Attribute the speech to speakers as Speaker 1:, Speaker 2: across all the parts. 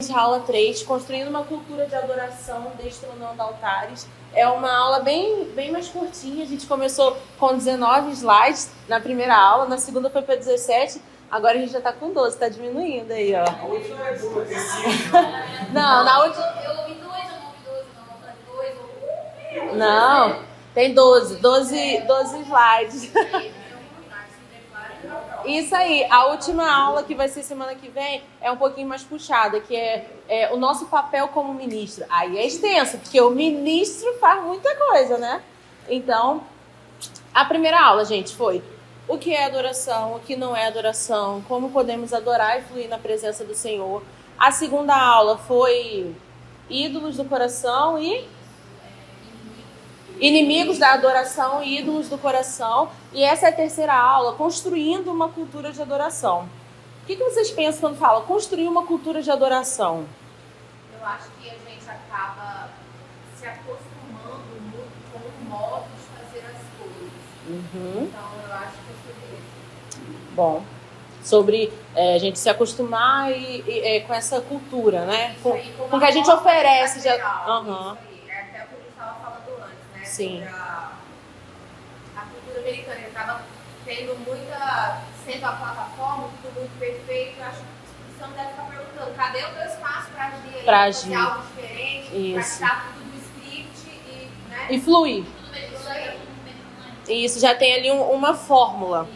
Speaker 1: hoje a aula 3, construindo uma cultura de adoração, destronando altares. É uma aula bem mais curtinha, a gente começou com 19 slides na primeira aula, na segunda foi para 17, agora a gente já está com 12, está diminuindo aí, ó.
Speaker 2: A última é boa,
Speaker 1: Não, na última...
Speaker 3: Eu ouvi 2, eu não ouvi 12, não.
Speaker 1: Não, tem 12 slides. Isso aí, a última aula que vai ser semana que vem é um pouquinho mais puxada, que é o nosso papel como ministro. Aí é extenso, porque o ministro faz muita coisa, né? Então, a primeira aula, gente, foi o que é adoração, o que não é adoração, como podemos adorar e fluir na presença do Senhor. A segunda aula foi ídolos do coração e inimigos da adoração e ídolos do coração. E essa é a terceira aula, construindo uma cultura de adoração. O que vocês pensam quando falam construir uma cultura de adoração?
Speaker 3: Eu acho que a gente acaba se acostumando muito com o modo de fazer as coisas. Então, eu acho que é sobre isso.
Speaker 1: Bom, sobre a gente se acostumar com essa cultura, né? Com o que a gente oferece.
Speaker 3: Isso aí. É até o que a gente estava falando antes, né?
Speaker 1: Sim.
Speaker 3: Sobre a cultura americana. Ele estava tendo sendo a plataforma, tudo muito perfeito. Eu acho que você não deve estar perguntando, cadê o teu espaço para agir aí?
Speaker 1: Pra
Speaker 3: fazer algo diferente, para tirar tudo do script
Speaker 1: E fluir.
Speaker 3: Isso aí.
Speaker 1: E isso já tem ali uma fórmula,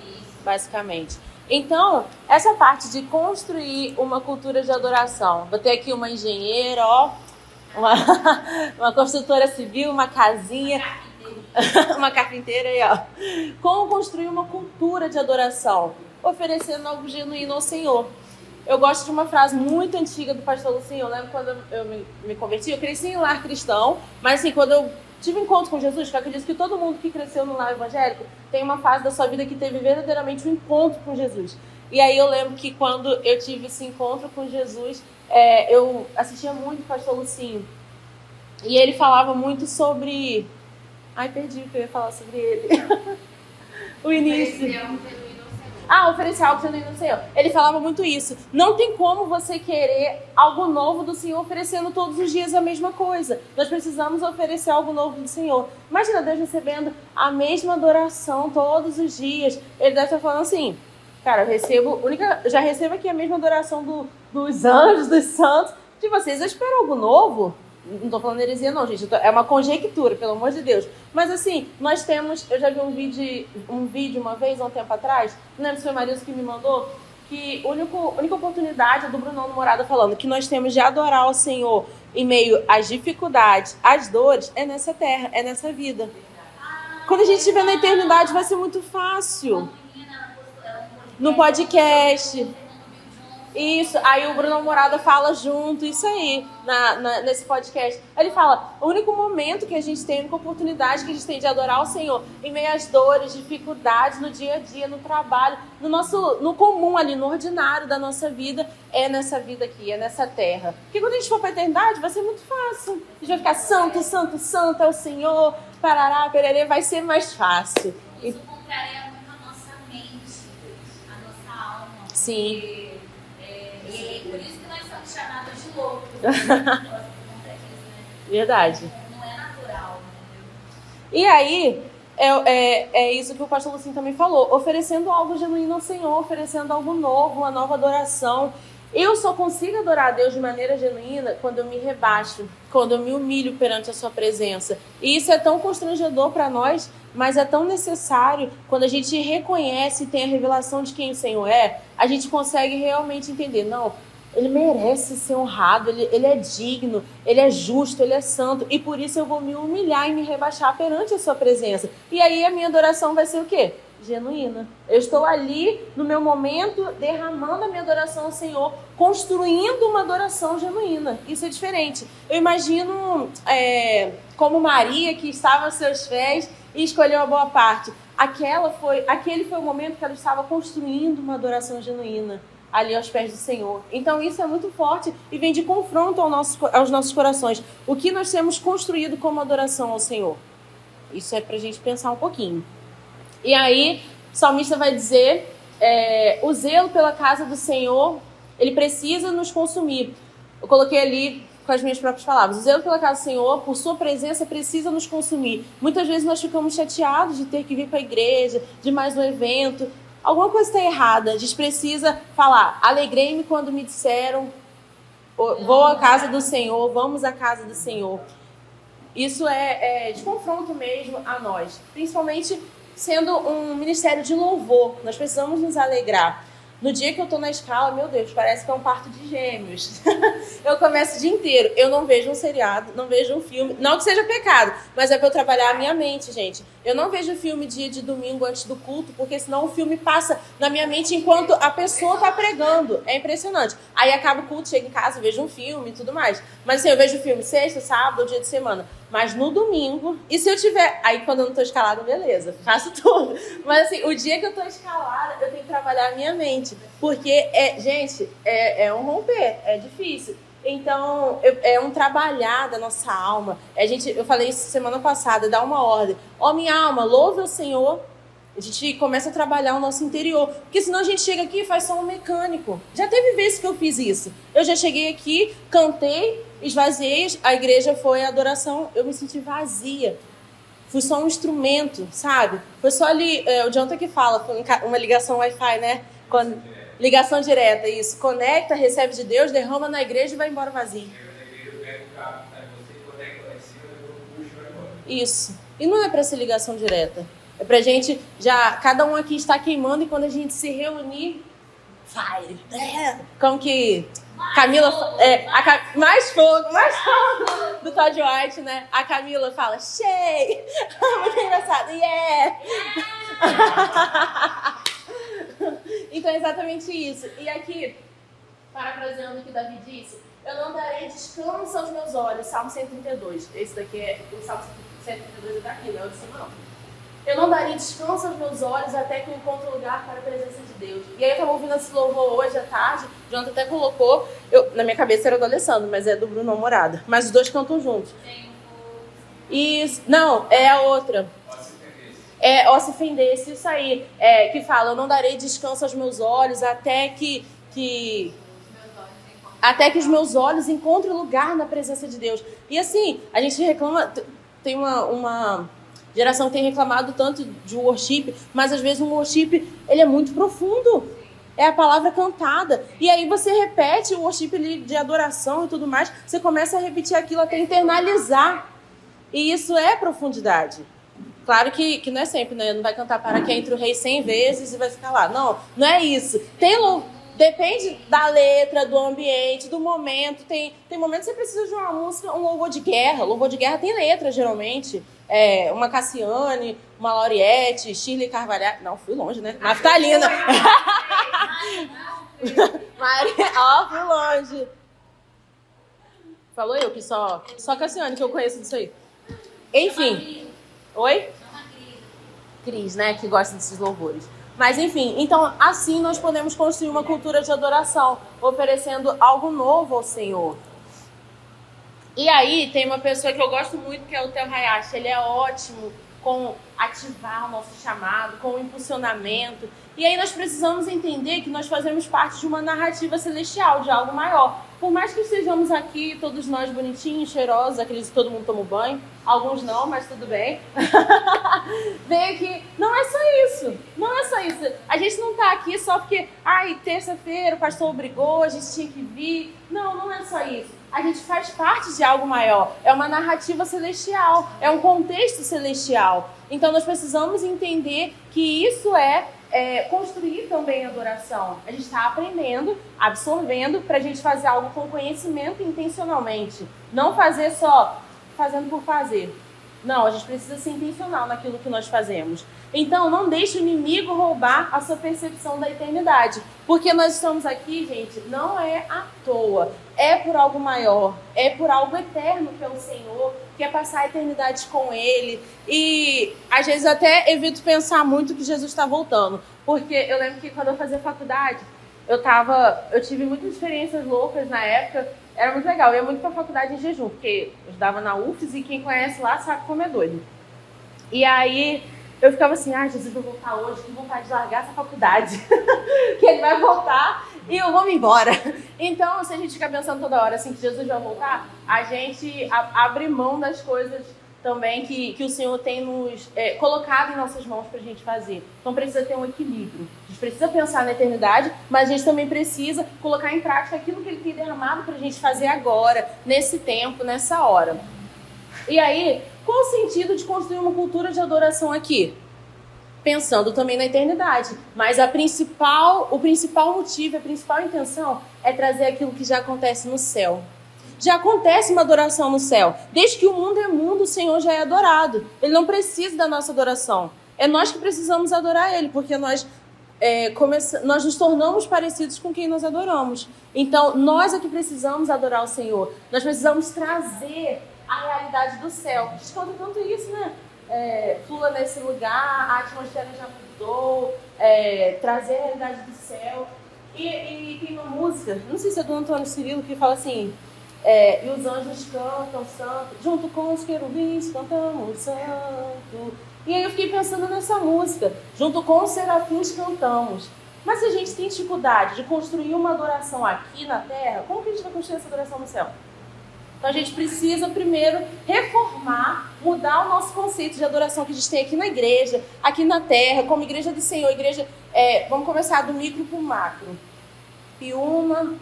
Speaker 1: basicamente. Então, essa parte de construir uma cultura de adoração. Vou ter aqui uma engenheira, ó, uma construtora civil, uma casinha, uma carpinteira aí, ó. Como construir uma cultura de adoração? Oferecendo algo genuíno ao Senhor. Eu gosto de uma frase muito antiga do pastor Luciano. Eu lembro quando eu me converti, eu cresci em lar cristão, mas assim, quando eu tive encontro com Jesus, que eu acredito que todo mundo que cresceu no lar evangélico tem uma fase da sua vida que teve verdadeiramente um encontro com Jesus. E aí eu lembro que quando eu tive esse encontro com Jesus, eu assistia muito o pastor Lucinho. E ele falava muito sobre... Ai, perdi o que eu ia falar sobre ele. O início. Oferecer algo genuíno ao Senhor. Ele falava muito isso. Não tem como você querer algo novo do Senhor oferecendo todos os dias a mesma coisa. Nós precisamos oferecer algo novo do Senhor. Imagina Deus recebendo a mesma adoração todos os dias. Ele deve estar falando assim, cara, eu já recebo aqui a mesma adoração dos anjos, dos santos. De vocês, eu espero algo novo. Não estou falando heresia não, gente. É uma conjectura, pelo amor de Deus. Mas assim, nós temos... Eu já vi um vídeo uma vez, há um tempo atrás, não lembro se foi o Marilson que me mandou, que a única oportunidade é do Brunão do Morada falando que nós temos de adorar o Senhor em meio às dificuldades, às dores, é nessa terra, é nessa vida. Quando a gente estiver na eternidade vai ser muito fácil. No podcast... Isso, aí o Bruno Morada fala junto, isso aí, nesse podcast. Ele fala, o único momento que a gente tem, a única oportunidade que a gente tem de adorar o Senhor, em meio às dores, dificuldades, no dia a dia, no trabalho, no comum ali, no ordinário da nossa vida, é nessa vida aqui, é nessa terra. Porque quando a gente for para a eternidade, vai ser muito fácil. A gente vai ficar santo, santo, santo é o Senhor, parará, pererê, vai ser mais fácil.
Speaker 4: Isso contraria muito a nossa mente, a nossa alma.
Speaker 1: Sim.
Speaker 4: E por isso que nós somos chamados de loucos.
Speaker 1: Verdade.
Speaker 4: Não é natural.
Speaker 1: E aí, é isso que o pastor Lucinho também falou. Oferecendo algo genuíno ao Senhor, oferecendo algo novo, uma nova adoração. Eu só consigo adorar a Deus de maneira genuína quando eu me rebaixo, quando eu me humilho perante a sua presença. E isso é tão constrangedor para nós, mas é tão necessário. Quando a gente reconhece e tem a revelação de quem o Senhor é, a gente consegue realmente entender. Não, ele merece ser honrado, ele é digno, ele é justo, ele é santo. E por isso eu vou me humilhar e me rebaixar perante a sua presença. E aí a minha adoração vai ser o quê? Genuína. Eu estou ali no meu momento derramando a minha adoração ao Senhor, construindo uma adoração genuína. Isso é diferente. Eu imagino como Maria, que estava aos seus pés e escolheu a boa parte. Aquele foi o momento que ela estava construindo uma adoração genuína ali aos pés do Senhor. Então isso é muito forte e vem de confronto aos nossos corações. O que nós temos construído como adoração ao Senhor? Isso é para a gente pensar um pouquinho. E aí, o salmista vai dizer, o zelo pela casa do Senhor, ele precisa nos consumir. eu coloquei ali com as minhas próprias palavras. O zelo pela casa do Senhor, por sua presença, precisa nos consumir. Muitas vezes nós ficamos chateados de ter que vir para a igreja, de mais um evento. Alguma coisa está errada. A gente precisa falar, alegrei-me quando me disseram, vou à casa do Senhor, vamos à casa do Senhor. Isso é de confronto mesmo a nós. Principalmente sendo um ministério de louvor. Nós precisamos nos alegrar. No dia que eu tô na escala, meu Deus, parece que é um parto de gêmeos. Eu começo o dia inteiro. Eu não vejo um seriado, não vejo um filme. Não que seja pecado, mas é pra eu trabalhar a minha mente, gente. Eu não vejo filme dia de domingo antes do culto, porque senão o filme passa na minha mente enquanto a pessoa tá pregando. É impressionante. Aí acaba o culto, chego em casa, vejo um filme e tudo mais. Mas assim, eu vejo filme sexta, sábado ou dia de semana. Mas no domingo, e se eu tiver... Aí quando eu não tô escalada, beleza, faço tudo. Mas assim, o dia que eu tô escalada, eu tenho que trabalhar a minha mente. Porque, gente, é um romper, é difícil. Então, é um trabalhar da nossa alma. Eu falei isso semana passada, dá uma ordem. Minha alma, louve o Senhor. A gente começa a trabalhar o nosso interior. Porque senão a gente chega aqui e faz só um mecânico. Já teve vezes que eu fiz isso. Eu já cheguei aqui, cantei, esvaziei, a igreja foi a adoração, eu me senti vazia. Fui só um instrumento, sabe? Foi só ali, o Jonathan que fala, foi uma ligação Wi-Fi, né? Ligação direta, isso. Conecta, recebe de Deus, derrama na igreja e vai embora vazio. Isso. E não é para ser ligação direta. É pra gente cada um aqui está queimando e quando a gente se reunir, fire. Como que Camila, mais fogo, do Todd White, né? A Camila fala, cheio. Muito engraçado, yeah! Então é exatamente isso. E aqui, parafraseando o que Davi disse, eu não darei descanso aos meus olhos, Salmo 132. Esse daqui o Salmo 132 é daqui, não é o de cima não. Eu não darei descanso aos meus olhos até que eu encontre lugar para a presença de Deus. E aí eu estava ouvindo esse louvor hoje à tarde, o Jonathan até colocou, na minha cabeça era do Alessandro, mas é do Bruno Morada. Mas os dois cantam juntos. Isso, não, é a outra. Ó se fendesse, isso aí. Que fala, eu não darei descanso aos meus olhos até que os meus olhos encontrem lugar na presença de Deus. E assim, a gente reclama, tem uma geração que tem reclamado tanto de worship, mas às vezes um worship, ele é muito profundo. É a palavra cantada. E aí você repete o worship de adoração e tudo mais, você começa a repetir aquilo até internalizar. E isso é profundidade. Claro que não é sempre, né? Não vai cantar para que entre o rei 100 vezes e vai ficar lá. Não é isso. Depende da letra, do ambiente, do momento. Tem momentos que você precisa de uma música, um louvor de guerra. Louvor de guerra tem letra, geralmente. Uma Cassiane, uma Lauriette, Shirley Carvalho. Não, fui longe, né? Naftalina. Fui longe. Falou eu que só Cassiane que eu conheço disso aí. Enfim. Oi? Cris, né? Que gosta desses louvores. Mas enfim, então assim nós podemos construir uma cultura de adoração, oferecendo algo novo ao Senhor. E aí tem uma pessoa que eu gosto muito, que é o Theo Hayashi. Ele é ótimo com ativar o nosso chamado, com o impulsionamento. E aí nós precisamos entender que nós fazemos parte de uma narrativa celestial, de algo maior. Por mais que estejamos aqui, todos nós bonitinhos, cheirosos, acredito que todo mundo toma banho. Alguns não, mas tudo bem. Vê que não é só isso. Não é só isso. A gente não está aqui só porque, terça-feira o pastor obrigou, a gente tinha que vir. Não é só isso. A gente faz parte de algo maior. É uma narrativa celestial. É um contexto celestial. Então nós precisamos entender que isso é construir também a adoração. A gente está aprendendo, absorvendo, para a gente fazer algo com conhecimento intencionalmente. Não fazer só fazendo por fazer. Não, a gente precisa ser intencional naquilo que nós fazemos. Então, não deixe o inimigo roubar a sua percepção da eternidade. Porque nós estamos aqui, gente, não é à toa. É por algo maior. É por algo eterno que é o Senhor, que é passar a eternidade com Ele. E, às vezes, até evito pensar muito que Jesus está voltando. Porque eu lembro que quando eu fazia faculdade, eu tive muitas experiências loucas na época. Era muito legal. Eu ia muito pra faculdade em jejum, porque eu estudava na UFES e quem conhece lá sabe como é doido. E aí eu ficava assim, Jesus vai voltar hoje, que vontade de largar essa faculdade. Que ele vai voltar e eu vou me embora. Então, se a gente ficar pensando toda hora assim que Jesus vai voltar, a gente abre mão das coisas também que o Senhor tem nos colocado em nossas mãos para a gente fazer. Então precisa ter um equilíbrio. A gente precisa pensar na eternidade, mas a gente também precisa colocar em prática aquilo que Ele tem derramado para a gente fazer agora, nesse tempo, nessa hora. E aí, qual o sentido de construir uma cultura de adoração aqui? Pensando também na eternidade. Mas o principal motivo, a principal intenção é trazer aquilo que já acontece no céu. Já acontece uma adoração no céu. Desde que o mundo é mundo, o Senhor já é adorado. Ele não precisa da nossa adoração. É nós que precisamos adorar Ele, porque nós nos tornamos parecidos com quem nós adoramos. Então, nós é que precisamos adorar o Senhor. Nós precisamos trazer a realidade do céu. A gente conta tanto isso, né? Flua nesse lugar, a atmosfera já mudou, trazer a realidade do céu. E tem uma música, não sei se é do Antônio Cirilo, que fala assim, e os anjos cantam santo, junto com os querubins cantamos santo. E aí eu fiquei pensando nessa música, junto com os serafins cantamos. Mas se a gente tem dificuldade de construir uma adoração aqui na terra, como que a gente vai construir essa adoração no céu? Então a gente precisa primeiro reformar, mudar o nosso conceito de adoração que a gente tem aqui na igreja, aqui na terra, como igreja do Senhor. Igreja, vamos começar do micro para o macro. Piúma,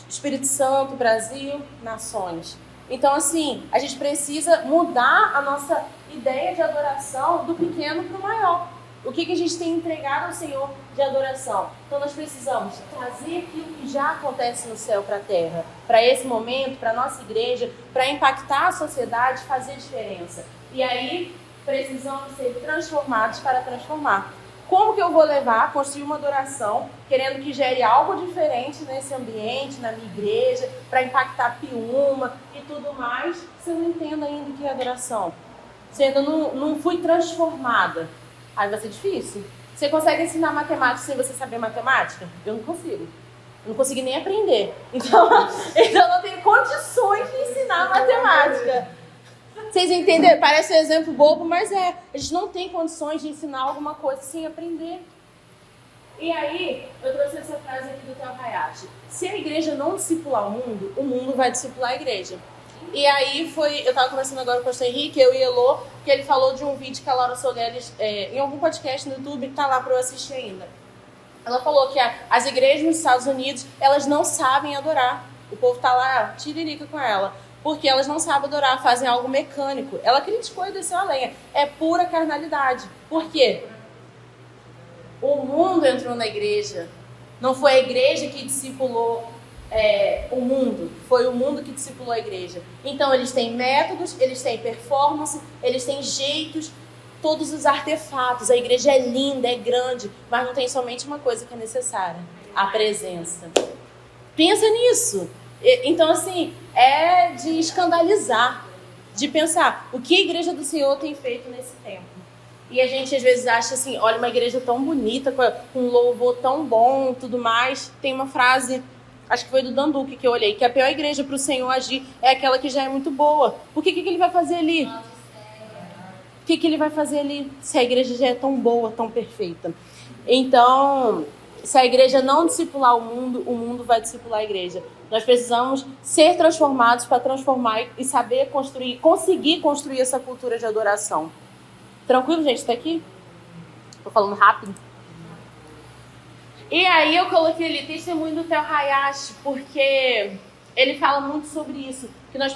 Speaker 1: Espírito Santo, Brasil, nações. Então assim, a gente precisa mudar a nossa ideia de adoração do pequeno para o maior. O que a gente tem entregado ao Senhor de adoração? Então nós precisamos trazer aquilo que já acontece no céu para a terra, para esse momento, para a nossa igreja, para impactar a sociedade, fazer diferença. E aí precisamos ser transformados para transformar. Como que eu vou construir uma adoração, querendo que gere algo diferente nesse ambiente, na minha igreja, para impactar Piúma e tudo mais, se eu não entendo ainda o que é adoração? Se eu ainda não fui transformada. Aí vai ser difícil. Você consegue ensinar matemática sem você saber matemática? Eu não consigo. Eu não consegui nem aprender. Então eu não tenho condições de ensinar matemática. Vocês entenderam? Parece um exemplo bobo, mas a gente não tem condições de ensinar alguma coisa sem aprender. E aí, eu trouxe essa frase aqui do Theo Hayashi. Se a igreja não discipular o mundo vai discipular a igreja. E aí eu estava conversando agora com o pastor Henrique, eu e Elô, que ele falou de um vídeo que a Laura Soleles, em algum podcast no YouTube, que está lá para eu assistir ainda. Ela falou que as igrejas nos Estados Unidos, elas não sabem adorar. O povo está lá, tiririca com ela. Porque elas não sabem adorar, fazem algo mecânico. Ela criticou e desceu a lenha. É pura carnalidade. Por quê? O mundo entrou na igreja. Não foi a igreja que discipulou o mundo. Foi o mundo que discipulou a igreja. Então eles têm métodos, eles têm performance, eles têm jeitos, todos os artefatos. A igreja é linda, é grande, mas não tem somente uma coisa que é necessária: a presença. Pensa nisso. Então, assim, é de escandalizar, de pensar o que a igreja do Senhor tem feito nesse tempo. E a gente às vezes acha assim, olha, uma igreja tão bonita, com um louvor tão bom, tudo mais. Tem uma frase, acho que foi do Danduque que eu olhei, que a pior igreja para o Senhor agir é aquela que já é muito boa. Porque o que ele vai fazer ali? O que ele vai fazer ali se a igreja já é tão boa, tão perfeita? Então, se a igreja não discipular o mundo vai discipular a igreja. Nós precisamos ser transformados para transformar e saber construir, conseguir construir essa cultura de adoração. Tranquilo, gente? Está aqui? Estou falando rápido. E aí eu coloquei ali testemunho do Theo Hayashi, porque ele fala muito sobre isso, que nós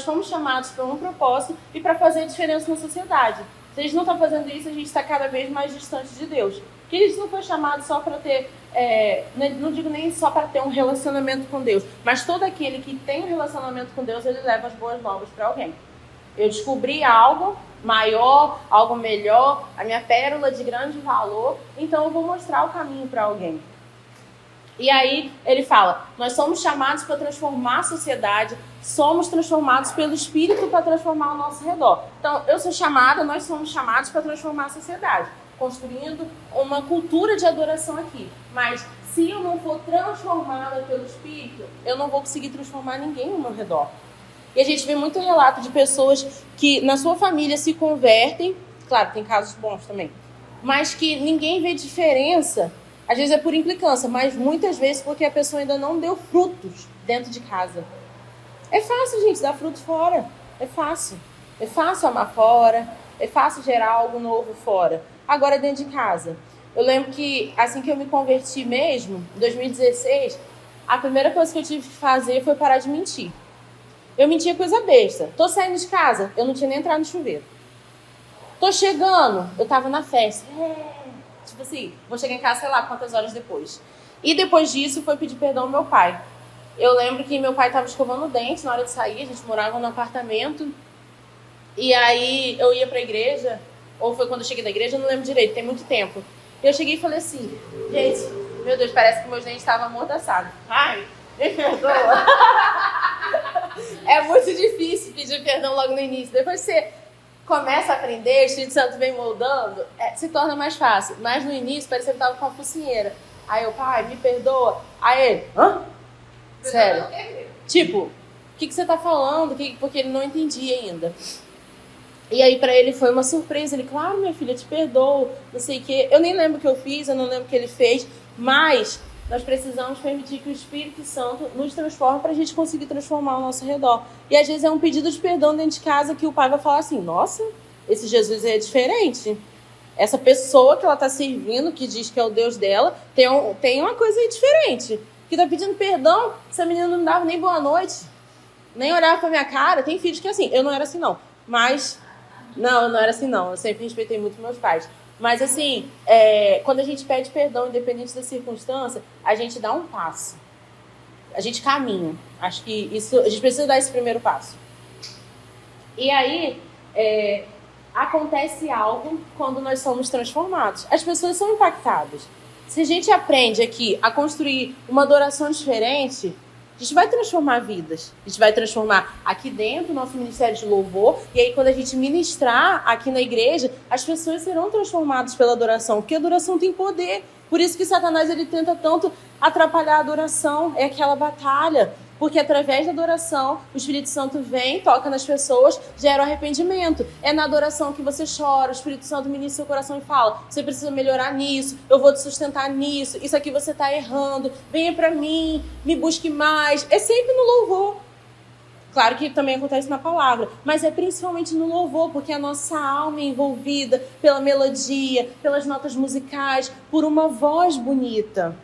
Speaker 1: fomos chamados para um propósito e para fazer diferença na sociedade. Se a gente não está fazendo isso, a gente está cada vez mais distante de Deus. Porque a gente não foi chamado só para ter, não digo nem só para ter um relacionamento com Deus, mas todo aquele que tem um relacionamento com Deus, ele leva as boas novas para alguém. Eu descobri algo maior, algo melhor, a minha pérola de grande valor, então eu vou mostrar o caminho para alguém. E aí ele fala, nós somos chamados para transformar a sociedade, somos transformados pelo Espírito para transformar ao nosso redor. Então, nós somos chamados para transformar a sociedade, construindo uma cultura de adoração aqui. Mas se eu não for transformada pelo Espírito, eu não vou conseguir transformar ninguém ao meu redor. E a gente vê muito relato de pessoas que na sua família se convertem, claro, tem casos bons também, mas que ninguém vê diferença. Às vezes é por implicância, mas muitas vezes porque a pessoa ainda não deu frutos dentro de casa. É fácil, gente, dar fruto fora. É fácil. É fácil amar fora. É fácil gerar algo novo fora. Agora, dentro de casa. Eu lembro que, assim que eu me converti mesmo, em 2016, a primeira coisa que eu tive que fazer foi parar de mentir. Eu mentia coisa besta. Tô saindo de casa, eu não tinha nem entrado no chuveiro. Tô chegando, eu tava na festa. Tipo assim, vou chegar em casa, sei lá, quantas horas depois. E depois disso, foi pedir perdão ao meu pai. Eu lembro que meu pai tava escovando o dente na hora de sair, a gente morava num apartamento. E aí, eu ia pra igreja, ou foi quando eu cheguei da igreja, eu não lembro direito, tem muito tempo. Eu cheguei e falei assim, gente, meu Deus, parece que meus dentes estavam amordaçados. Ai, me perdoa. É muito difícil pedir perdão logo no início. Depois você começa a aprender, o Espírito Santo vem moldando, se torna mais fácil. Mas no início parecia que eu tava com uma focinheira. Aí eu, pai, me perdoa. Aí ele, hã? Sério. Tipo, o que você tá falando? Porque ele não entendia ainda. E aí pra ele foi uma surpresa. Ele, claro, minha filha, te perdoo, não sei o quê. Eu nem lembro o que eu fiz, eu não lembro o que ele fez. Mas nós precisamos permitir que o Espírito Santo nos transforme pra gente conseguir transformar ao nosso redor. E às vezes é um pedido de perdão dentro de casa que o pai vai falar assim, nossa, esse Jesus é diferente. Essa pessoa que ela tá servindo, que diz que é o Deus dela, tem uma coisa aí diferente. Que tá pedindo perdão, essa menina não me dava nem boa noite, nem olhava pra minha cara. Tem filhos que é assim, eu não era assim não. Mas... Não, eu não era assim não, eu sempre respeitei muito meus pais. Mas assim, quando a gente pede perdão, independente da circunstância, a gente dá um passo. A gente caminha. Acho que isso, a gente precisa dar esse primeiro passo. E aí, acontece algo quando nós somos transformados. As pessoas são impactadas. Se a gente aprende aqui a construir uma adoração diferente, a gente vai transformar vidas. A gente vai transformar aqui dentro o nosso ministério de louvor. E aí, quando a gente ministrar aqui na igreja, as pessoas serão transformadas pela adoração. Porque a adoração tem poder. Por isso que Satanás ele tenta tanto atrapalhar a adoração. É aquela batalha. Porque através da adoração, o Espírito Santo vem, toca nas pessoas, gera o arrependimento. É na adoração que você chora, o Espírito Santo ministra seu coração e fala, você precisa melhorar nisso, eu vou te sustentar nisso, isso aqui você está errando, venha para mim, me busque mais. É sempre no louvor. Claro que também acontece na palavra, mas é principalmente no louvor, porque a nossa alma é envolvida pela melodia, pelas notas musicais, por uma voz bonita.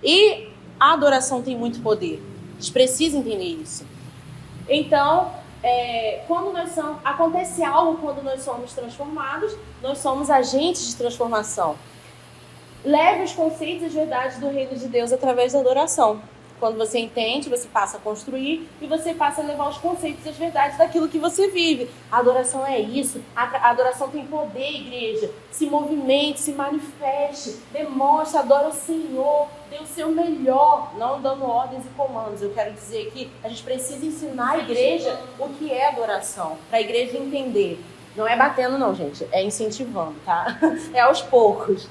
Speaker 1: E a adoração tem muito poder. A gente precisa entender isso. Então, acontece algo quando nós somos transformados, nós somos agentes de transformação. Leve os conceitos e as verdades do reino de Deus através da adoração. Quando você entende, você passa a construir e você passa a levar os conceitos e as verdades daquilo que você vive. A adoração é isso. A adoração tem poder, igreja. Se movimente, se manifeste, demonstre, adora o Senhor, dê o seu melhor, não dando ordens e comandos. Eu quero dizer que a gente precisa ensinar a igreja o que é adoração, para a igreja entender. Não é batendo não, gente, é incentivando, tá? É aos poucos.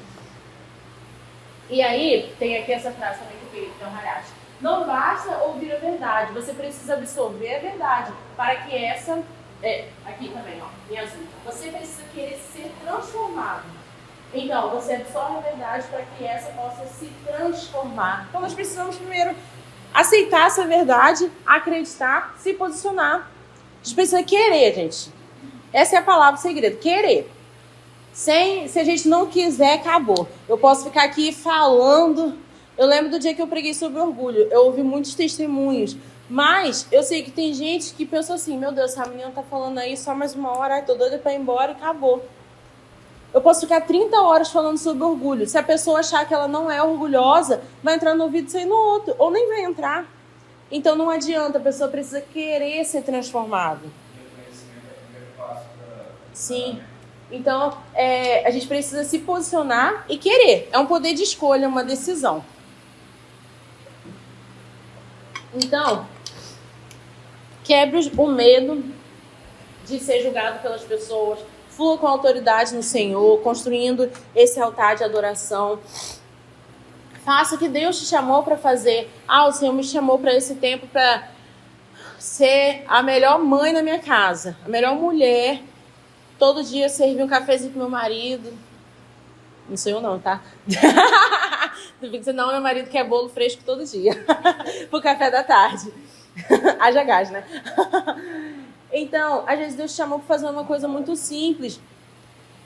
Speaker 1: E aí, tem aqui essa frase também que veio do Harashi. Não basta ouvir a verdade, você precisa absorver a verdade para que essa... aqui também, ó, em azul. Você precisa querer ser transformado. Então, você absorve a verdade para que essa possa se transformar. Então, nós precisamos primeiro aceitar essa verdade, acreditar, se posicionar. A gente precisa querer, gente. Essa é a palavra segredo, querer. Se a gente não quiser, acabou. Eu posso ficar aqui falando... Eu lembro do dia que eu preguei sobre orgulho. Eu ouvi muitos testemunhos. Mas eu sei que tem gente que pensou assim, meu Deus, essa menina tá falando aí só mais uma hora, ai, tô doida pra ir embora e acabou. Eu posso ficar 30 horas falando sobre orgulho. Se a pessoa achar que ela não é orgulhosa, vai entrar no ouvido e sair no outro. Ou nem vai entrar. Então não adianta, a pessoa precisa querer ser transformada. Sim. Então, a gente precisa se posicionar e querer. É um poder de escolha, uma decisão. Então, quebre o medo de ser julgado pelas pessoas. Flua com autoridade no Senhor, construindo esse altar de adoração. Faça o que Deus te chamou para fazer. O Senhor me chamou para esse tempo para ser a melhor mãe na minha casa, a melhor mulher. Todo dia servir um cafezinho pro meu marido. Não sou eu não, tá? Senão meu marido quer bolo fresco todo dia. Pro café da tarde. Haja gás, né? Então, às vezes Deus te chamou para fazer uma coisa muito simples.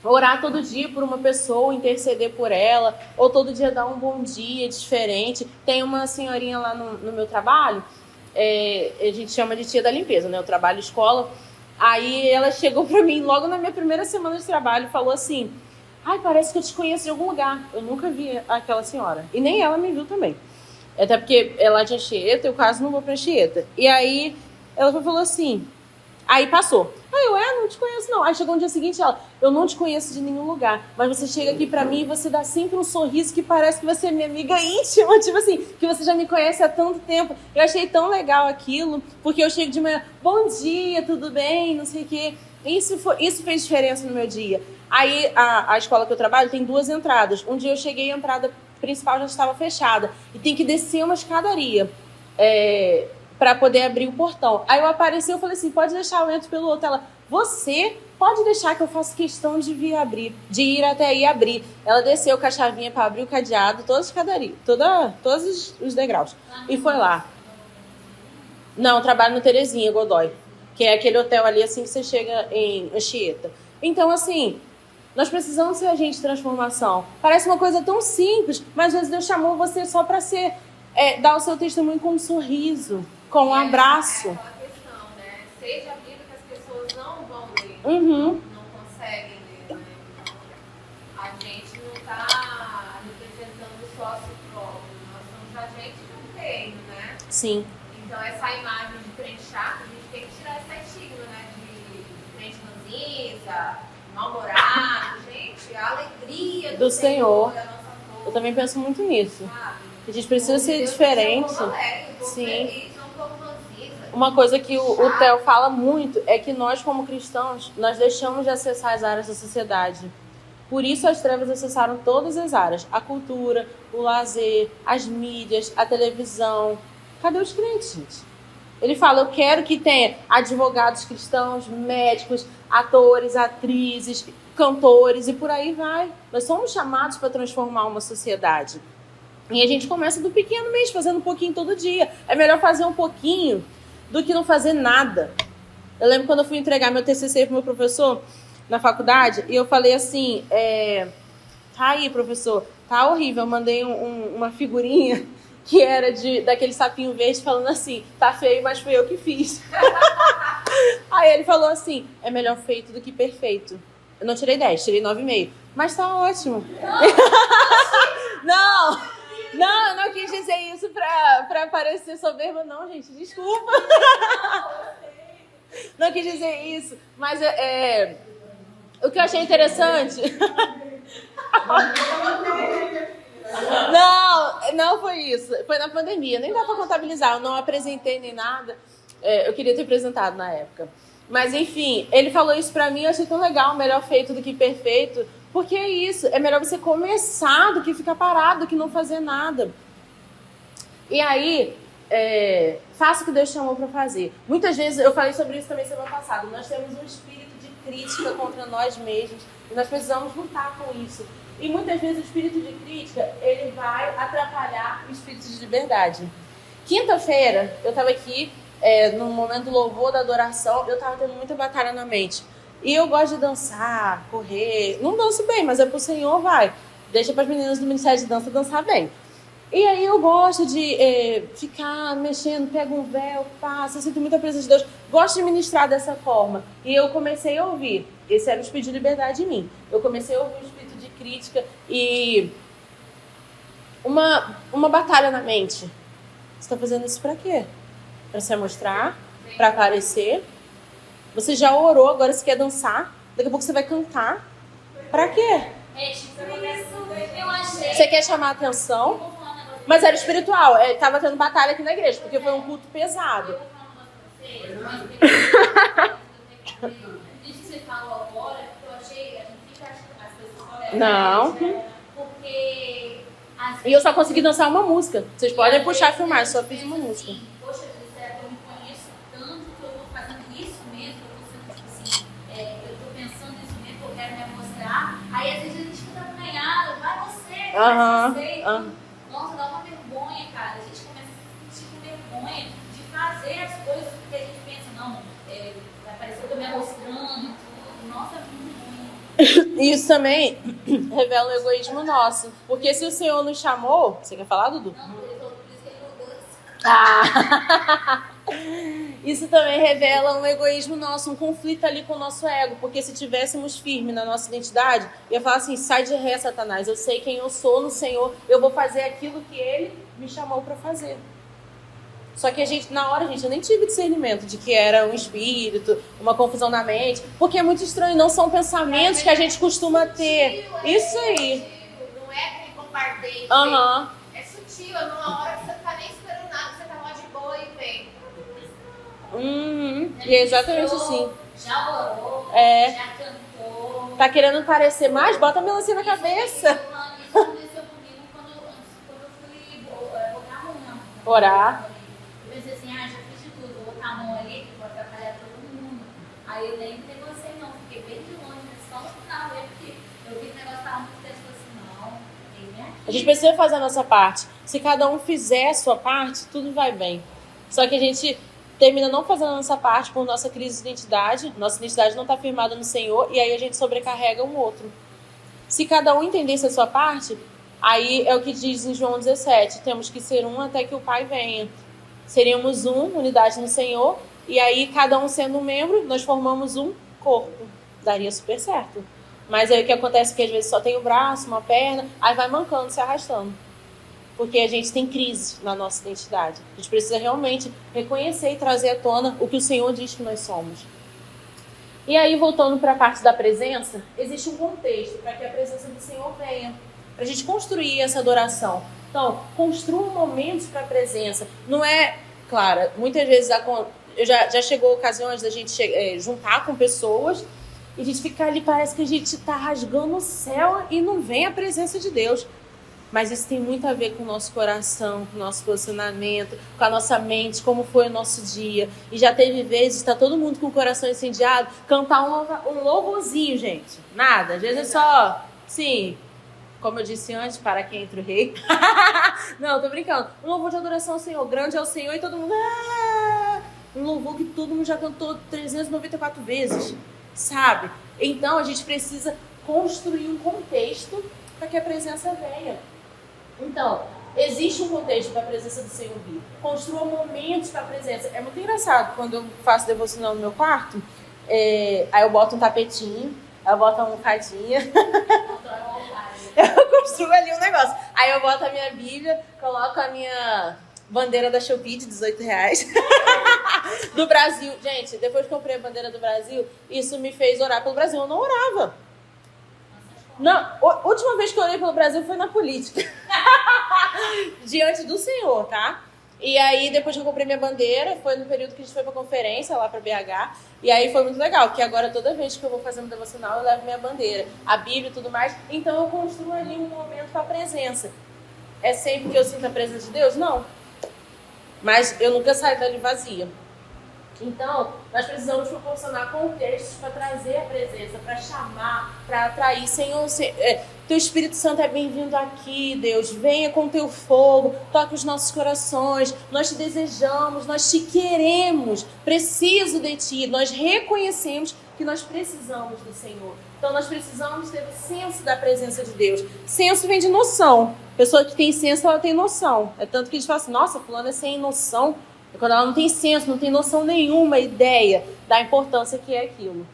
Speaker 1: Orar todo dia por uma pessoa, interceder por ela, ou todo dia dar um bom dia diferente. Tem uma senhorinha lá no meu trabalho, a gente chama de tia da limpeza, né? Eu trabalho escola. Aí ela chegou pra mim logo na minha primeira semana de trabalho e falou assim: ai, parece que eu te conheço de algum lugar. Eu nunca vi aquela senhora. E nem ela me viu também. Até porque ela é de Anchieta, eu quase não vou pra Anchieta. E aí ela falou assim... Aí passou. Aí eu, não te conheço não. Aí chegou no dia seguinte ela, eu não te conheço de nenhum lugar, mas você chega aqui pra mim e você dá sempre um sorriso que parece que você é minha amiga íntima, tipo assim, que você já me conhece há tanto tempo. Eu achei tão legal aquilo, porque eu chego de manhã, bom dia, tudo bem, não sei o quê. Isso fez diferença no meu dia. Aí a escola que eu trabalho tem 2 entradas. Um dia eu cheguei, a entrada principal já estava fechada e tem que descer uma escadaria. Para poder abrir o portão. Aí eu apareci, eu falei assim, pode deixar, eu entro pelo outro. Ela, você pode deixar que eu faço questão de ir até aí abrir. Ela desceu com a chavinha para abrir o cadeado, todas as escadarias, todos os degraus. E foi lá. Não, eu trabalho no Terezinha, Godoy, que é aquele hotel ali assim que você chega em Anchieta. Então, assim, nós precisamos ser agente de transformação. Parece uma coisa tão simples, mas às vezes Deus chamou você só para ser... dar o seu testemunho com um sorriso, com um abraço.
Speaker 3: É aquela questão, né? Seja a Bíblia que as pessoas não vão ler,
Speaker 1: Uhum.
Speaker 3: não conseguem ler, né? Então, a gente não está representando só a si próprio, nós somos agentes de um reino, né?
Speaker 1: Sim.
Speaker 3: Então, essa imagem de crente chato, a gente tem que tirar esse estigma, né? De crente ranzinza, mal-humorado. Gente, a alegria do Senhor é a nossa força.
Speaker 1: Eu também penso muito nisso.
Speaker 3: Sabe?
Speaker 1: A gente precisa ser diferente.
Speaker 3: Sim.
Speaker 1: Uma coisa que o Theo fala muito é que nós, como cristãos, nós deixamos de acessar as áreas da sociedade. Por isso as trevas acessaram todas as áreas. A cultura, o lazer, as mídias, a televisão. Cadê os crentes, gente? Ele fala, eu quero que tenha advogados cristãos, médicos, atores, atrizes, cantores e por aí vai. Nós somos chamados para transformar uma sociedade. E a gente começa do pequeno mesmo, fazendo um pouquinho todo dia. É melhor fazer um pouquinho do que não fazer nada. Eu lembro quando eu fui entregar meu TCC pro meu professor na faculdade, e eu falei assim, tá aí, professor, tá horrível. Eu mandei uma figurinha que era daquele sapinho verde falando assim, tá feio, mas fui eu que fiz. Aí ele falou assim, é melhor feito do que perfeito. Eu não tirei 10, tirei 9,5. Mas tá ótimo. Não! Não, eu não quis dizer isso pra parecer soberba, não, gente. Desculpa. Não quis dizer isso. Mas o que eu achei interessante... Não foi isso. Foi na pandemia. Nem dá pra contabilizar. Eu não apresentei nem nada. Eu queria ter apresentado na época. Mas, enfim, ele falou isso pra mim. Eu achei tão legal. Melhor feito do que perfeito. Porque é isso, é melhor você começar do que ficar parado, do que não fazer nada. E aí, faça o que Deus chamou para fazer. Muitas vezes, eu falei sobre isso também semana passada, nós temos um espírito de crítica contra nós mesmos e nós precisamos lutar com isso. E muitas vezes o espírito de crítica, ele vai atrapalhar o espírito de liberdade. Quinta-feira, eu estava aqui, no momento do louvor, da adoração, eu estava tendo muita batalha na mente. E eu gosto de dançar, correr. Não danço bem, mas é pro Senhor, vai. Deixa para as meninas do Ministério de Dança dançar bem. E aí eu gosto de ficar mexendo, pego um véu, passo, eu sinto muita presença de Deus. Gosto de ministrar dessa forma. E eu comecei a ouvir. Esse era o espírito de liberdade em mim. Eu comecei a ouvir o espírito de crítica e uma batalha na mente. Você está fazendo isso para quê? Para se amostrar? Para aparecer? Você já orou, agora você quer dançar? Daqui a pouco você vai cantar. Pra quê?
Speaker 4: Eu achei.
Speaker 1: Você quer chamar a atenção? Mas era espiritual. Tava tendo batalha aqui na igreja, porque foi um culto pesado.
Speaker 4: Eu vou falar um negócio pra vocês, isso que você falou agora, porque eu achei, a gente fica achando as pessoas tolerantes,
Speaker 1: Não.
Speaker 4: né? Porque
Speaker 1: E eu só consegui dançar uma música. Vocês podem puxar e filmar, eu só fiz uma música.
Speaker 4: Assim, poxa, eu me conheço tanto que eu tô fazendo isso mesmo, eu tô sendo tipo assim, eu tô pensando isso mesmo, eu quero me mostrar. Aí às vezes a gente fica acanhado,
Speaker 1: Aham,
Speaker 4: preconceito.
Speaker 1: aham.
Speaker 4: Nossa, dá uma vergonha, cara. A gente começa a se sentir com vergonha de fazer as coisas porque a gente pensa, não, vai parecer que eu tô me mostrando e tudo. Nossa, é muito ruim.
Speaker 1: Isso também revela o egoísmo nosso. Porque se o Senhor nos chamou... Você quer falar, Dudu?
Speaker 4: Não, por isso que ele mudou isso.
Speaker 1: Ah! Isso também revela um egoísmo nosso, um conflito ali com o nosso ego. Porque se tivéssemos firme na nossa identidade, eu ia falar assim, sai de ré, Satanás. Eu sei quem eu sou no Senhor. Eu vou fazer aquilo que Ele me chamou para fazer. Só que a gente, na hora, eu nem tive discernimento de que era um espírito, uma confusão na mente. Porque é muito estranho, não são pensamentos que a gente costuma ter. Isso aí.
Speaker 3: Não é aquele bombardeio.
Speaker 1: Aham.
Speaker 3: É sutil, é numa hora que você não tá nem esperando nada, você tá mó de boa e vem.
Speaker 1: E é exatamente assim.
Speaker 4: Já orou,
Speaker 1: É.
Speaker 4: já cantou.
Speaker 1: Tá querendo parecer mais? Bota a melancia na cabeça.
Speaker 4: Isso aconteceu comigo quando eu fui botar a mão na mão.
Speaker 1: Orar.
Speaker 4: Eu pensei assim, já fiz de tudo, vou botar a mão ali, vou atrapalhar todo mundo. Aí eu nem negociei não, fiquei bem de longe, mas só no final, porque eu vi que o negócio tava muito tenso, assim, não, tem minha
Speaker 1: A gente precisa fazer a nossa parte. Se cada um fizer a sua parte, tudo vai bem. Só que a gente termina não fazendo a nossa parte por nossa crise de identidade. Nossa identidade não está firmada no Senhor e aí a gente sobrecarrega um outro. Se cada um entendesse a sua parte, aí é o que diz em João 17. Temos que ser um até que o Pai venha. Seríamos unidade no Senhor. E aí cada um sendo um membro, nós formamos um corpo. Daria super certo. Mas aí o que acontece é que às vezes só tem o braço, uma perna, aí vai mancando, se arrastando. Porque a gente tem crise na nossa identidade. A gente precisa realmente reconhecer e trazer à tona o que o Senhor diz que nós somos. E aí, voltando para a parte da presença, existe um contexto para que a presença do Senhor venha. Para a gente construir essa adoração. Então, construa momentos para a presença. Não é, claro, muitas vezes já chegou ocasiões da gente juntar com pessoas e a gente ficar ali, parece que a gente está rasgando o céu e não vem a presença de Deus. Mas isso tem muito a ver com o nosso coração, com o nosso posicionamento, com a nossa mente, como foi o nosso dia. E já teve vezes, está todo mundo com o coração incendiado, cantar um louvorzinho, gente. Nada, às vezes é só, sim, como eu disse antes, para quem entra o rei. Não, tô brincando. Um louvor de adoração ao Senhor, grande é o Senhor e todo mundo... Um louvor que todo mundo já cantou 394 vezes, sabe? Então a gente precisa construir um contexto para que a presença venha. Então, existe um contexto para a presença do Senhor vir. Construa momentos para a presença. É muito engraçado, quando eu faço devocional no meu quarto, aí eu boto um tapetinho, aí eu boto uma almofadinha. Eu construo ali um negócio. Aí eu boto a minha Bíblia, coloco a minha bandeira da Shopee de R$18. Do Brasil. Gente, depois que eu comprei a bandeira do Brasil, isso me fez orar pelo Brasil. Eu não orava. Não, a última vez que eu orei pelo Brasil foi na política. Diante do Senhor, tá? E aí, depois que eu comprei minha bandeira, foi no período que a gente foi pra conferência lá pra BH. E aí foi muito legal, porque agora toda vez que eu vou fazer um devocional, eu levo minha bandeira, a Bíblia e tudo mais. Então eu construo ali um momento pra presença. É sempre que eu sinto a presença de Deus? Não. Mas eu nunca saio dali vazia. Então, nós precisamos proporcionar contextos para trazer a presença, para chamar, para atrair. Senhor, Teu Espírito Santo é bem-vindo aqui, Deus. Venha com Teu fogo, toque os nossos corações. Nós te desejamos, nós te queremos. Preciso de Ti. Nós reconhecemos que nós precisamos do Senhor. Então, nós precisamos ter o senso da presença de Deus. Senso vem de noção. Pessoa que tem senso, ela tem noção. É tanto que a gente fala assim, nossa, fulano é sem noção. É quando ela não tem senso, não tem noção nenhuma, ideia da importância que é aquilo.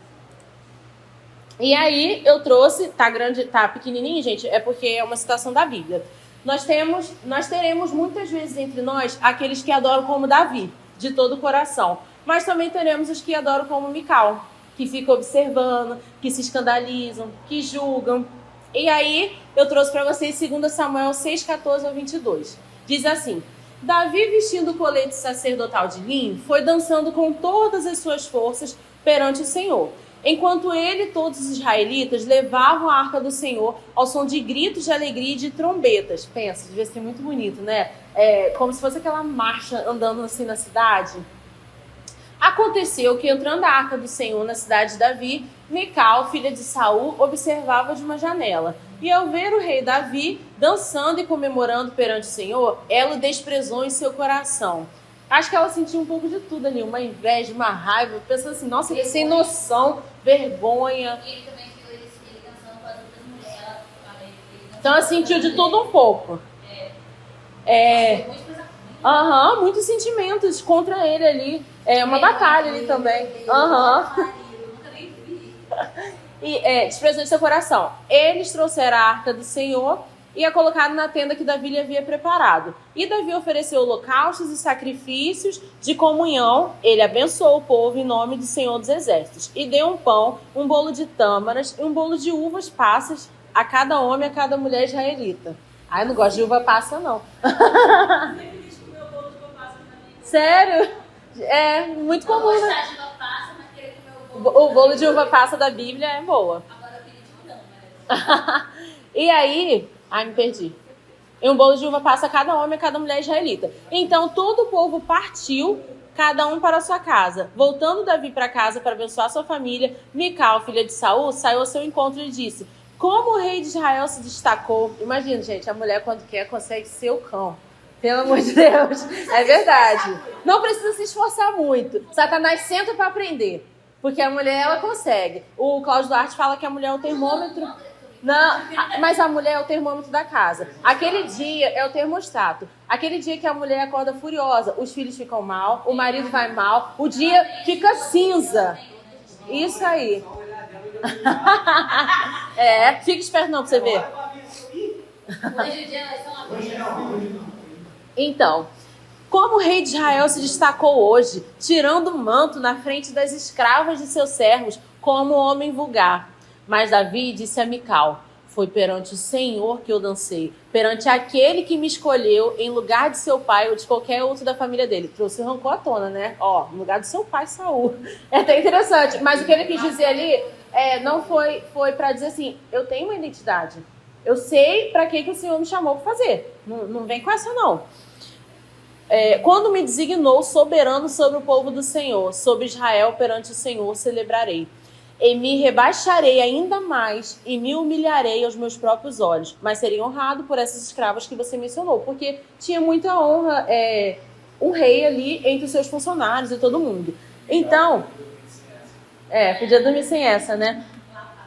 Speaker 1: E aí eu trouxe, tá grande, tá pequenininho, gente, é porque é uma citação da Bíblia. Nós teremos muitas vezes entre nós aqueles que adoram como Davi, de todo o coração. Mas também teremos os que adoram como Mical, que ficam observando, que se escandalizam, que julgam. E aí eu trouxe para vocês 2 Samuel 6:14 ao 22. Diz assim: Davi, vestindo o colete sacerdotal de linho, foi dançando com todas as suas forças perante o Senhor. Enquanto ele e todos os israelitas levavam a arca do Senhor ao som de gritos de alegria e de trombetas. Pensa, devia ser muito bonito, né? Como se fosse aquela marcha andando assim na cidade. Aconteceu que, entrando a arca do Senhor na cidade de Davi, Mical, filha de Saul, observava de uma janela. E ao ver o rei Davi dançando e comemorando perante o Senhor, ela o desprezou em seu coração. Acho que ela sentiu um pouco de tudo ali, uma inveja, uma raiva, pensando assim, nossa, ele sem noção, vergonha.
Speaker 4: E ele também viu ele dançando com as outras mulheres.
Speaker 1: Então ela sentiu de tudo um pouco. Muitos sentimentos contra ele ali. É uma batalha ali também.
Speaker 4: Nunca nem vi.
Speaker 1: E desprezou em seu coração. Eles trouxeram a arca do Senhor e a colocaram na tenda que Davi lhe havia preparado. E Davi ofereceu holocaustos e sacrifícios de comunhão. Ele abençoou o povo em nome do Senhor dos Exércitos. E deu um pão, um bolo de tâmaras e um bolo de uvas passas a cada homem e a cada mulher israelita. Eu não gosto de uva passa, não. Sério? É muito comum, né?
Speaker 4: Gostar de uva passa, mas querer comer o bolo.
Speaker 1: O bolo de uva passa da Bíblia é boa.
Speaker 4: Agora eu queria de mudão, né?
Speaker 1: E aí... me perdi. E um bolo de uva passa a cada homem e a cada mulher israelita. Então todo o povo partiu, cada um para a sua casa. Voltando Davi para casa para abençoar sua família, Mical, filha de Saul, saiu ao seu encontro e disse: como o rei de Israel se destacou. Imagina, gente, a mulher quando quer consegue ser o cão. Pelo amor de Deus. É verdade. Não precisa se esforçar muito. Satanás senta para aprender. Porque a mulher, ela consegue. O Cláudio Duarte fala que a mulher é o termômetro. Não, mas a mulher é o termômetro da casa. Aquele dia é o termostato. Aquele dia que a mulher acorda furiosa, os filhos ficam mal, o marido vai mal, o dia fica cinza. Isso aí. Fica esperto não pra você ver.
Speaker 4: Hoje o dia vai ser uma coisa.
Speaker 1: Então, como o rei de Israel se destacou hoje, tirando o manto na frente das escravas de seus servos, como homem vulgar. Mas Davi disse a Mical: foi perante o Senhor que eu dancei, perante aquele que me escolheu em lugar de seu pai ou de qualquer outro da família dele. Trouxe o rancor à tona, né? No lugar do seu pai, Saul. É até interessante. Mas o que ele quis dizer ali não foi para dizer assim, eu tenho uma identidade. Eu sei para que o Senhor me chamou para fazer. Não vem com essa, não. Quando me designou soberano sobre o povo do Senhor, sobre Israel perante o Senhor celebrarei. E me rebaixarei ainda mais e me humilharei aos meus próprios olhos. Mas serei honrado por essas escravas que você mencionou, porque tinha muita honra um rei ali entre os seus funcionários e todo mundo. Então, podia dormir sem essa, né?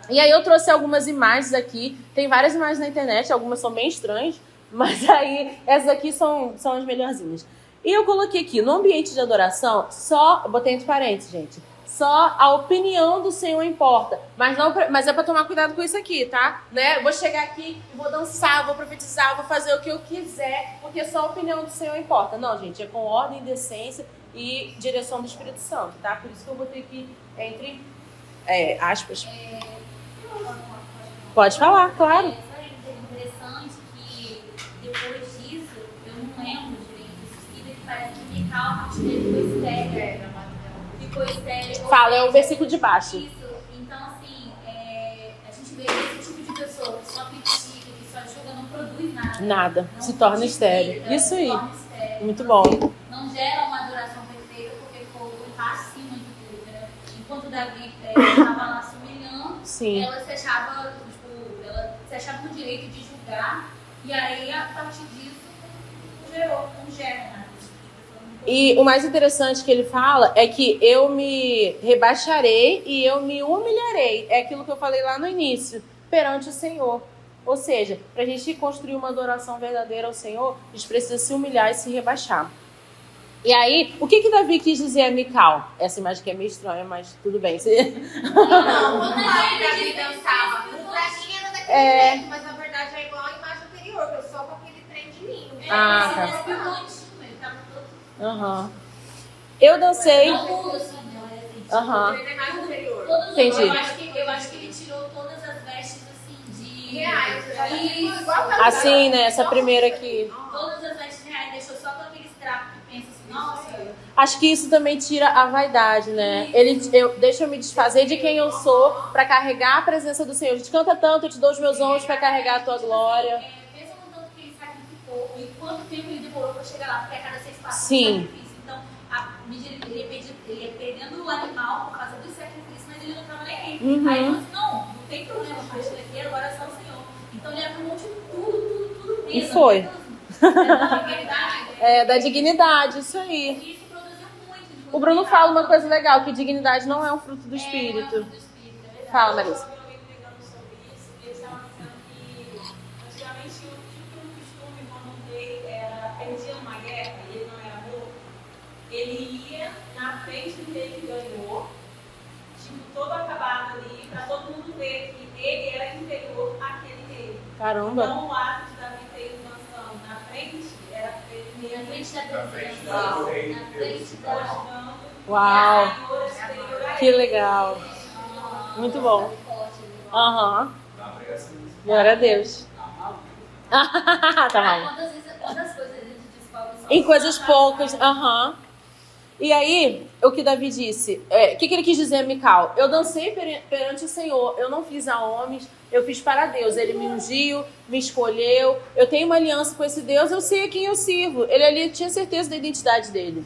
Speaker 1: E aí eu trouxe algumas imagens aqui. Tem várias imagens na internet, algumas são bem estranhas, mas aí essas aqui são as melhorzinhas. E eu coloquei aqui, no ambiente de adoração, botei entre parênteses, gente, só a opinião do Senhor importa. Mas é para tomar cuidado com isso aqui, tá? Né? Eu vou chegar aqui, vou dançar, vou profetizar, vou fazer o que eu quiser, porque só a opinião do Senhor importa. Não, gente, é com ordem, decência e direção do Espírito Santo, tá? Por isso que eu botei aqui entre aspas. Pode falar, claro.
Speaker 4: É interessante que depois disso, eu não lembro direito, que parece que Mical, a partir dele ficou estéril.
Speaker 1: Fala, é o versículo de baixo.
Speaker 4: Isso. Então, assim, a gente vê esse tipo de pessoa que só critica, que só julga, não produz nada.
Speaker 1: Nada. Se torna estéril. Isso aí. Muito bom.
Speaker 4: Não gera uma adoração perfeita, porque o povo está acima de tudo, né? Enquanto Davi estava lá se humilhando,
Speaker 1: sim,
Speaker 4: ela se achava no direito de julgar, e aí, a partir disso, não gera nada.
Speaker 1: E o mais interessante que ele fala é que eu me rebaixarei e eu me humilharei. É aquilo que eu falei lá no início, perante o Senhor. Ou seja, para a gente construir uma adoração verdadeira ao Senhor, a gente precisa se humilhar e se rebaixar. E aí, o que Davi quis dizer a Mical? Essa imagem aqui é meio estranha, mas tudo bem.
Speaker 3: Não, quando Davi dançava, pra mim era daquele jeito, mas na verdade é igual a imagem anterior, que eu só com aquele trem de ninho.
Speaker 1: Uhum. Eu dancei.
Speaker 4: Não muda, assim,
Speaker 1: Uhum.
Speaker 4: Entendi. Eu acho que ele tirou todas as vestes assim de
Speaker 3: reais.
Speaker 1: Assim, né? Essa primeira aqui.
Speaker 4: Todas as vestes reais, deixou só com aqueles trapos que pensa assim, nossa.
Speaker 1: Acho que isso também tira a vaidade, né? Deixa eu me desfazer de quem eu sou para carregar a presença do Senhor. A gente canta tanto, eu te dou os meus ombros para carregar a tua glória.
Speaker 4: Pensa no tanto que ele sacrificou e quanto tempo ele demorou para chegar lá, porque a cada 6 passos
Speaker 1: sim,
Speaker 4: sacrifício. Então, ele ia perdendo o animal por causa do sacrifício, mas ele não estava nem aí. Aí ele falou assim, não tem problema, a partir daqui agora é só o Senhor. Então ele abriu mão de tudo
Speaker 1: E
Speaker 4: mesmo.
Speaker 1: foi.
Speaker 4: Da
Speaker 1: Da dignidade, isso aí.
Speaker 4: E isso produziu muito.
Speaker 1: O Bruno fala uma coisa legal, que dignidade não é um fruto do Espírito. Fala, Marisa.
Speaker 2: Eu vi pegando sobre isso, e eles estavam dizendo que antigamente tinha um costume quando um rei perdia numa guerra e ele não era morto, ele ia na frente do rei que ganhou, tipo, todo acabado ali, para todo mundo ver que ele era inferior àquele rei.
Speaker 1: Caramba.
Speaker 2: Então o ato de Davi ter ido dançando na frente era ele
Speaker 4: Na
Speaker 2: mesmo
Speaker 4: frente da
Speaker 5: do rei,
Speaker 4: na frente da
Speaker 2: mostrando
Speaker 1: Uau.
Speaker 2: a superior a
Speaker 1: Que
Speaker 2: ele.
Speaker 1: legal. Muito bom. Aham.
Speaker 5: Dá uma pregação nisso.
Speaker 1: Glória a Deus. Tá mal.
Speaker 4: Quantas coisas a gente descobre só
Speaker 1: Em coisas poucas. Aham. E aí, o que Davi disse? O que ele quis dizer, Mical? Eu dancei perante o Senhor. Eu não fiz a homens, eu fiz para Deus. Ele me ungiu, me escolheu. Eu tenho uma aliança com esse Deus, eu sei a quem eu sirvo. Ele ali tinha certeza da identidade dele.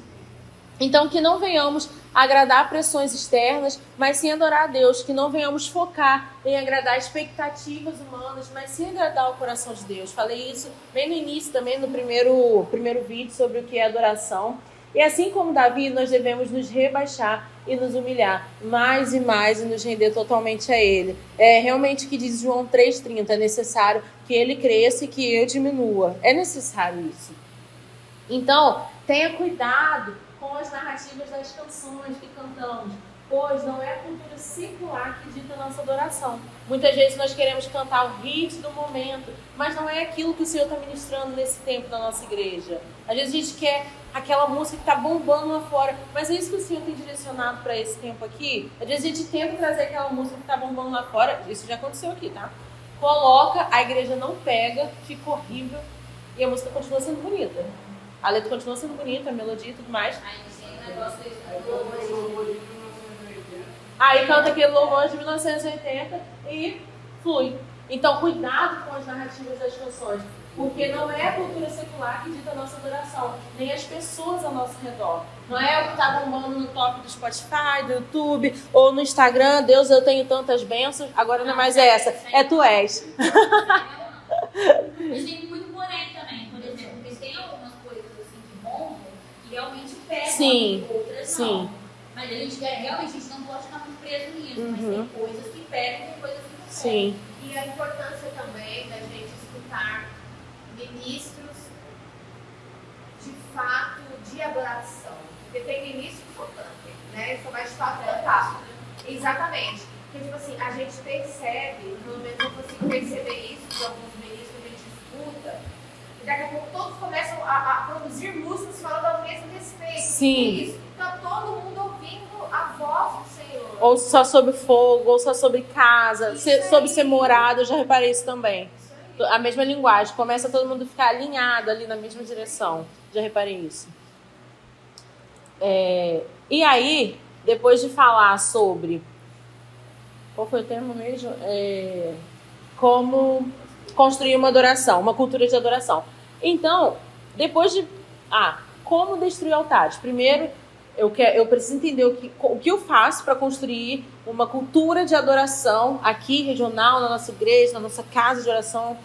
Speaker 1: Então, que não venhamos agradar pressões externas, mas sim adorar a Deus. Que não venhamos focar em agradar expectativas humanas, mas sim agradar o coração de Deus. Falei isso bem no início também, no primeiro vídeo sobre o que é adoração. E assim como Davi, nós devemos nos rebaixar e nos humilhar mais e mais e nos render totalmente a Ele. É realmente o que diz João 3,30, é necessário que Ele cresça e que eu diminua. É necessário isso. Então, tenha cuidado com as narrativas das canções que cantamos, pois não é a cultura secular que dita a nossa adoração. Muitas vezes nós queremos cantar o hit do momento, mas não é aquilo que o Senhor está ministrando nesse tempo da nossa igreja. Às vezes a gente quer aquela música que está bombando lá fora, mas é isso que o Senhor tem direcionado para esse tempo aqui. Às vezes a gente tenta trazer aquela música que está bombando lá fora, isso já aconteceu aqui, tá? Coloca, a igreja não pega, fica horrível e a música continua sendo bonita. A letra continua sendo bonita, a melodia e tudo mais.
Speaker 4: Aí tem um negócio desse.
Speaker 1: Aí canta aquele louvor de 1980 e flui. Então, cuidado com as narrativas das canções, porque não é a cultura secular que dita a nossa adoração, nem as pessoas ao nosso redor. Não é o que está bombando no top do Spotify, do YouTube ou no Instagram. Deus, eu tenho tantas bênçãos. Agora não é mais essa, é tu és.
Speaker 4: Mas tem muito porém também, por exemplo, porque tem algumas coisas assim que bombam que realmente pegam,
Speaker 1: Sim,
Speaker 4: outras não.
Speaker 1: sim.
Speaker 4: Mas a gente realmente a gente não pode ficar muito preso nisso, mas tem coisas que pegam e tem coisas que não pegam.
Speaker 1: Sim.
Speaker 3: E a importância também da gente escutar ministros de fato de adoração. Porque tem ministro que só canta, né? Só vai de fato cantar. Exatamente. Porque, tipo assim, a gente percebe, pelo menos eu consigo perceber isso de alguns ministros que a gente escuta, e daqui a pouco todos começam a produzir músicas falando ao mesmo respeito.
Speaker 1: Sim.
Speaker 3: E isso tá todo mundo ouvindo a voz do Senhor.
Speaker 1: Ou só sobre fogo, ou só sobre casa, sobre ser morado, eu já reparei isso também. A mesma linguagem, começa todo mundo a ficar alinhado ali na mesma direção. Já reparei isso. E aí, depois de falar sobre... Qual foi o termo mesmo? Como construir uma adoração, uma cultura de adoração. Então, depois de... como destruir altares? Primeiro, eu preciso entender o que eu faço para construir uma cultura de adoração aqui, regional, na nossa igreja, na nossa casa de oração.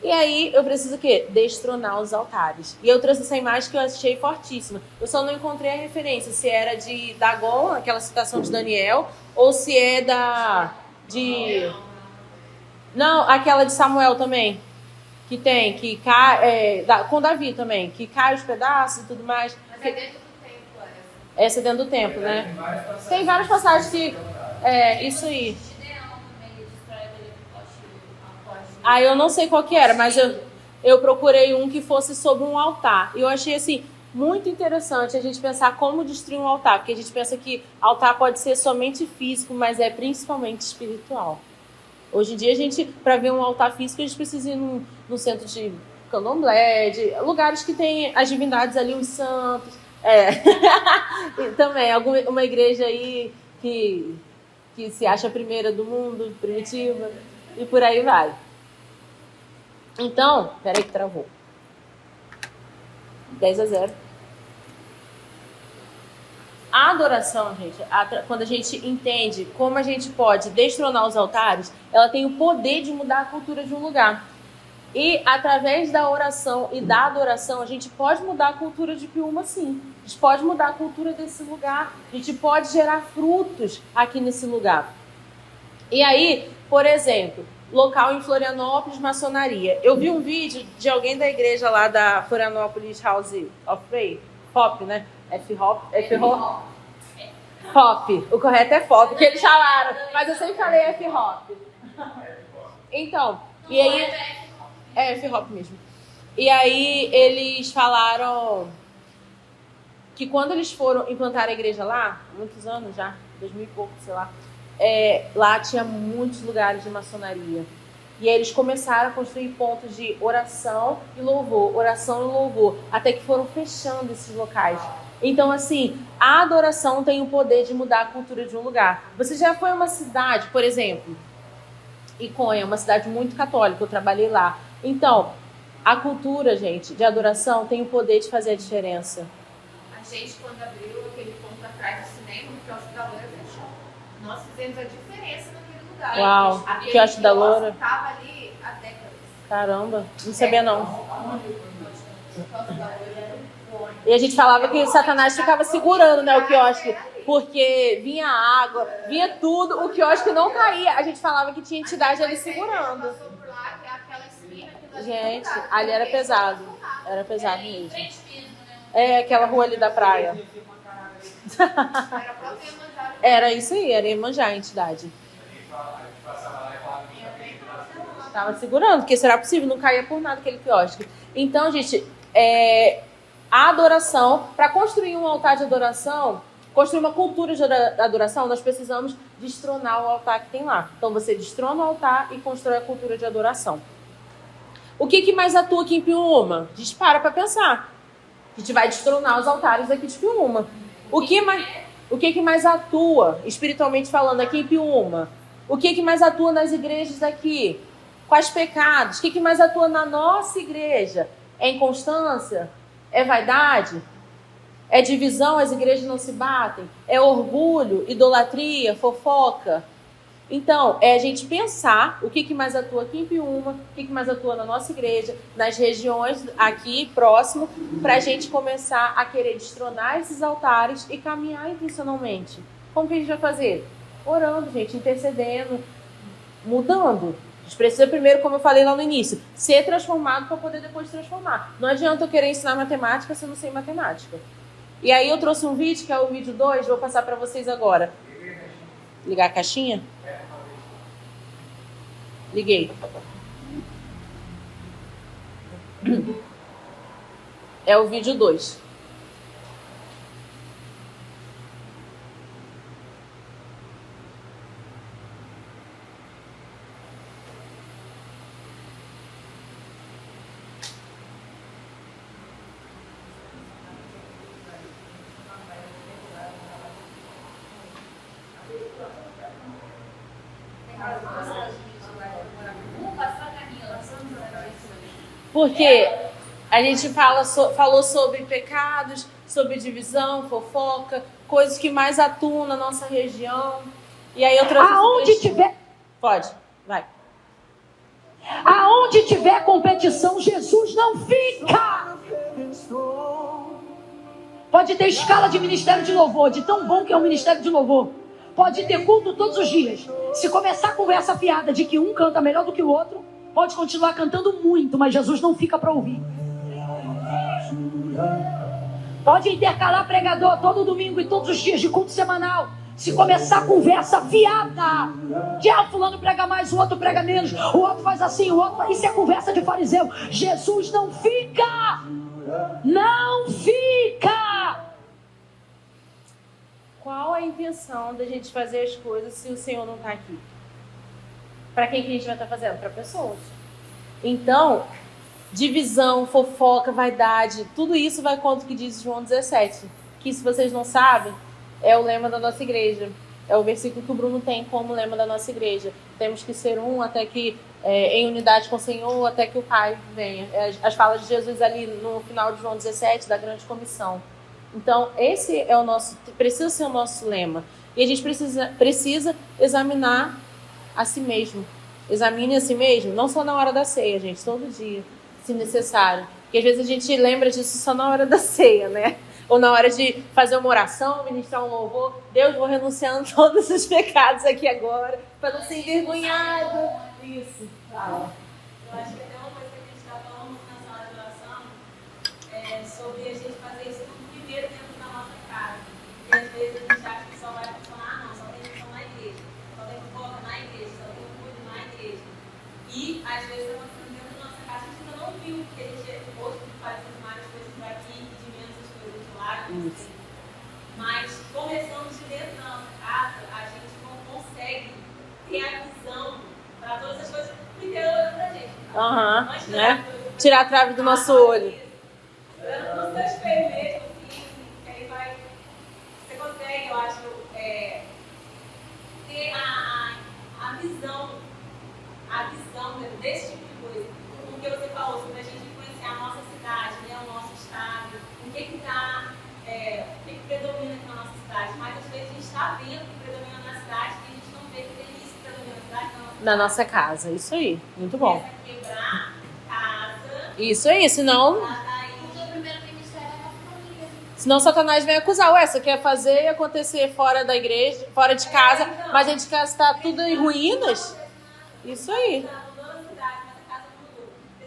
Speaker 1: E aí, eu preciso o quê? Destronar os altares. E eu trouxe essa imagem que eu achei fortíssima. Eu só não encontrei a referência, se era de Dagon, aquela citação de Daniel, ou se é Não, aquela de Samuel também. Que tem, que cai... com Davi também, que cai os pedaços e tudo mais.
Speaker 3: Mas é dentro do tempo,
Speaker 1: Essa é dentro do templo, né? Tem várias passagens que... isso aí. Eu não sei qual que era, mas eu procurei um que fosse sobre um altar. E eu achei, assim, muito interessante a gente pensar como destruir um altar. Porque a gente pensa que altar pode ser somente físico, mas é principalmente espiritual. Hoje em dia, para ver um altar físico, a gente precisa ir num centro de candomblé, de lugares que tem as divindades ali, os santos. E também, uma igreja aí que se acha a primeira do mundo, primitiva, e por aí vai. Então, peraí que travou. 10-0. A adoração, gente, quando a gente entende como a gente pode destronar os altares, ela tem o poder de mudar a cultura de um lugar. E através da oração e da adoração, a gente pode mudar a cultura de Piúma, sim. A gente pode mudar a cultura desse lugar. A gente pode gerar frutos aqui nesse lugar. E aí, por exemplo, local em Florianópolis, maçonaria. Eu vi um vídeo de alguém da igreja lá da Florianópolis House of Faith, FOP, né? FOP. O correto é FOP, que eles falaram. Mas eu sempre falei F-Hop. Então, e aí... É F-Hop mesmo. E aí eles falaram que quando eles foram implantar a igreja lá, muitos anos já, 2000 e pouco, sei lá, lá tinha muitos lugares de maçonaria. E aí eles começaram a construir pontos de oração e louvor, até que foram fechando esses locais. Então, assim, a adoração tem o poder de mudar a cultura de um lugar. Você já foi a uma cidade, por exemplo, Iconha, uma cidade muito católica, eu trabalhei lá. Então, a cultura, gente, de adoração tem o poder de fazer a diferença.
Speaker 3: A gente, quando abriu aquele ponto atrás do cinema, o quiosque da Loura fechou. Nós fizemos a diferença naquele lugar.
Speaker 1: Uau,
Speaker 3: Aquele
Speaker 1: quiosque da Loura.
Speaker 3: Estava ali há décadas.
Speaker 1: Caramba, não sabia não. E a gente falava que o Satanás ficava segurando, né, o quiosque, porque vinha água, vinha tudo, o quiosque não caía. A gente falava que tinha entidade ali segurando. Gente, ali era pesado. Era pesado mesmo. É, aquela rua ali da praia. Era isso aí, era Iemanjá a entidade. Tava segurando, porque será possível, não caía por nada aquele quiosque. Então, gente, a adoração, para construir um altar de adoração, construir uma cultura de adoração, nós precisamos destronar o altar que tem lá. Então, você destrona o altar e constrói a cultura de adoração. O que mais atua aqui em Piúma? A gente para pensar. A gente vai destronar os altares aqui de Piúma. O que mais atua, espiritualmente falando, aqui em Piúma? O que mais atua nas igrejas daqui? Quais pecados? O que mais atua na nossa igreja? É inconstância? É vaidade? É divisão? As igrejas não se batem? É orgulho, idolatria, fofoca? Então, é a gente pensar o que mais atua aqui em Piúma, o que mais atua na nossa igreja, nas regiões aqui próximo, para a gente começar a querer destronar esses altares e caminhar intencionalmente. Como que a gente vai fazer? Orando, gente, intercedendo, mudando. A gente precisa primeiro, como eu falei lá no início, ser transformado para poder depois transformar. Não adianta eu querer ensinar matemática se eu não sei matemática. E aí eu trouxe um vídeo, que é o vídeo 2, vou passar para vocês agora. Ligar a caixinha? Liguei. É o vídeo 2. Porque a gente falou sobre pecados, sobre divisão, fofoca, coisas que mais atuam na nossa região. E aí eu trouxe...
Speaker 6: Aonde tiver...
Speaker 1: Pode, vai.
Speaker 6: Aonde tiver competição, Jesus não fica. Pode ter escala de ministério de louvor, de tão bom que é o ministério de louvor. Pode ter culto todos os dias. Se começar a conversa fiada de que um canta melhor do que o outro, pode continuar cantando muito, mas Jesus não fica para ouvir. Pode intercalar pregador todo domingo e todos os dias de culto semanal. Se começar a conversa fiada, que fulano prega mais, o outro prega menos, o outro faz assim, o outro... Isso é conversa de fariseu. Jesus não fica! Não fica!
Speaker 1: Qual a intenção da gente fazer as coisas se o Senhor não está aqui? Para quem que a gente vai estar fazendo? Para pessoas. Então, divisão, fofoca, vaidade, tudo isso vai contra o que diz João 17. Que, se vocês não sabem, é o lema da nossa igreja. É o versículo que o Bruno tem como lema da nossa igreja. Temos que ser um até que, em unidade com o Senhor, até que o Pai venha. As falas de Jesus ali no final de João 17, da grande comissão. Então, esse é o nosso, precisa ser o nosso lema. E a gente precisa examinar a si mesmo. Examine a si mesmo, não só na hora da ceia, gente, todo dia, se necessário. Porque às vezes a gente lembra disso só na hora da ceia, né? Ou na hora de fazer uma oração, ministrar um louvor. Deus, vou renunciando todos os pecados aqui agora, para não ser envergonhado. Isso. Fala.
Speaker 2: Eu acho que até uma coisa que a gente está falando na sala de oração é sobre a gente fazer isso tudo primeiro dentro da nossa casa. E às vezes a gente acha que só vai funcionar, não, só tem função na igreja, só tem fofoca na igreja, só tem cuido na igreja. E às vezes está acontecendo dentro da nossa casa, a gente ainda não viu, porque a gente hoje faz várias coisas por aqui e de menos as coisas de lá. Mas começando de dentro da nossa casa, a gente não consegue ter a visão para todas as coisas que Deus olhando pra gente.
Speaker 1: Né? Tirar a trave do nosso olho.
Speaker 2: No seu espelho mesmo, assim, que aí vai. Você consegue, eu acho, ter a visão desse tipo de coisa. O que você falou sobre a gente influenciar a nossa cidade, né, o nosso estado, o que predomina aqui na nossa cidade. Mas às vezes a gente está vendo o que predomina na cidade e a gente não vê que tem isso que predomina na cidade.
Speaker 1: Na nossa casa, isso aí, muito bom.
Speaker 2: Quebrar casa.
Speaker 1: Isso aí, senão Satanás vem acusar. Ué, você quer fazer acontecer fora da igreja, fora de casa, mas dentro de casa está tudo em ruínas? Isso aí.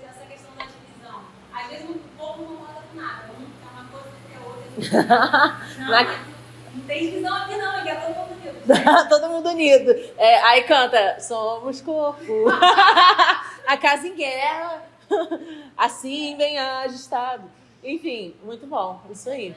Speaker 2: Essa questão da divisão. Às vezes o povo não concorda com nada. Um é uma coisa que é outra. Não tem divisão aqui não, aqui é todo mundo unido.
Speaker 1: Todo mundo unido. Aí canta, somos corpo. A casa em guerra. Assim bem ajustado. Enfim, muito bom. Isso aí.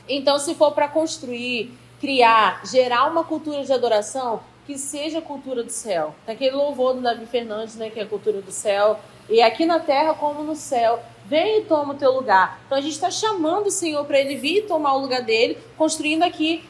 Speaker 1: Então, se for para construir, criar, gerar uma cultura de adoração, que seja a cultura do céu. Tem aquele louvor do Davi Fernandes, né, que é a cultura do céu. E aqui na terra como no céu. Vem e toma o teu lugar. Então a gente está chamando o Senhor para Ele vir e tomar o lugar dele, construindo aqui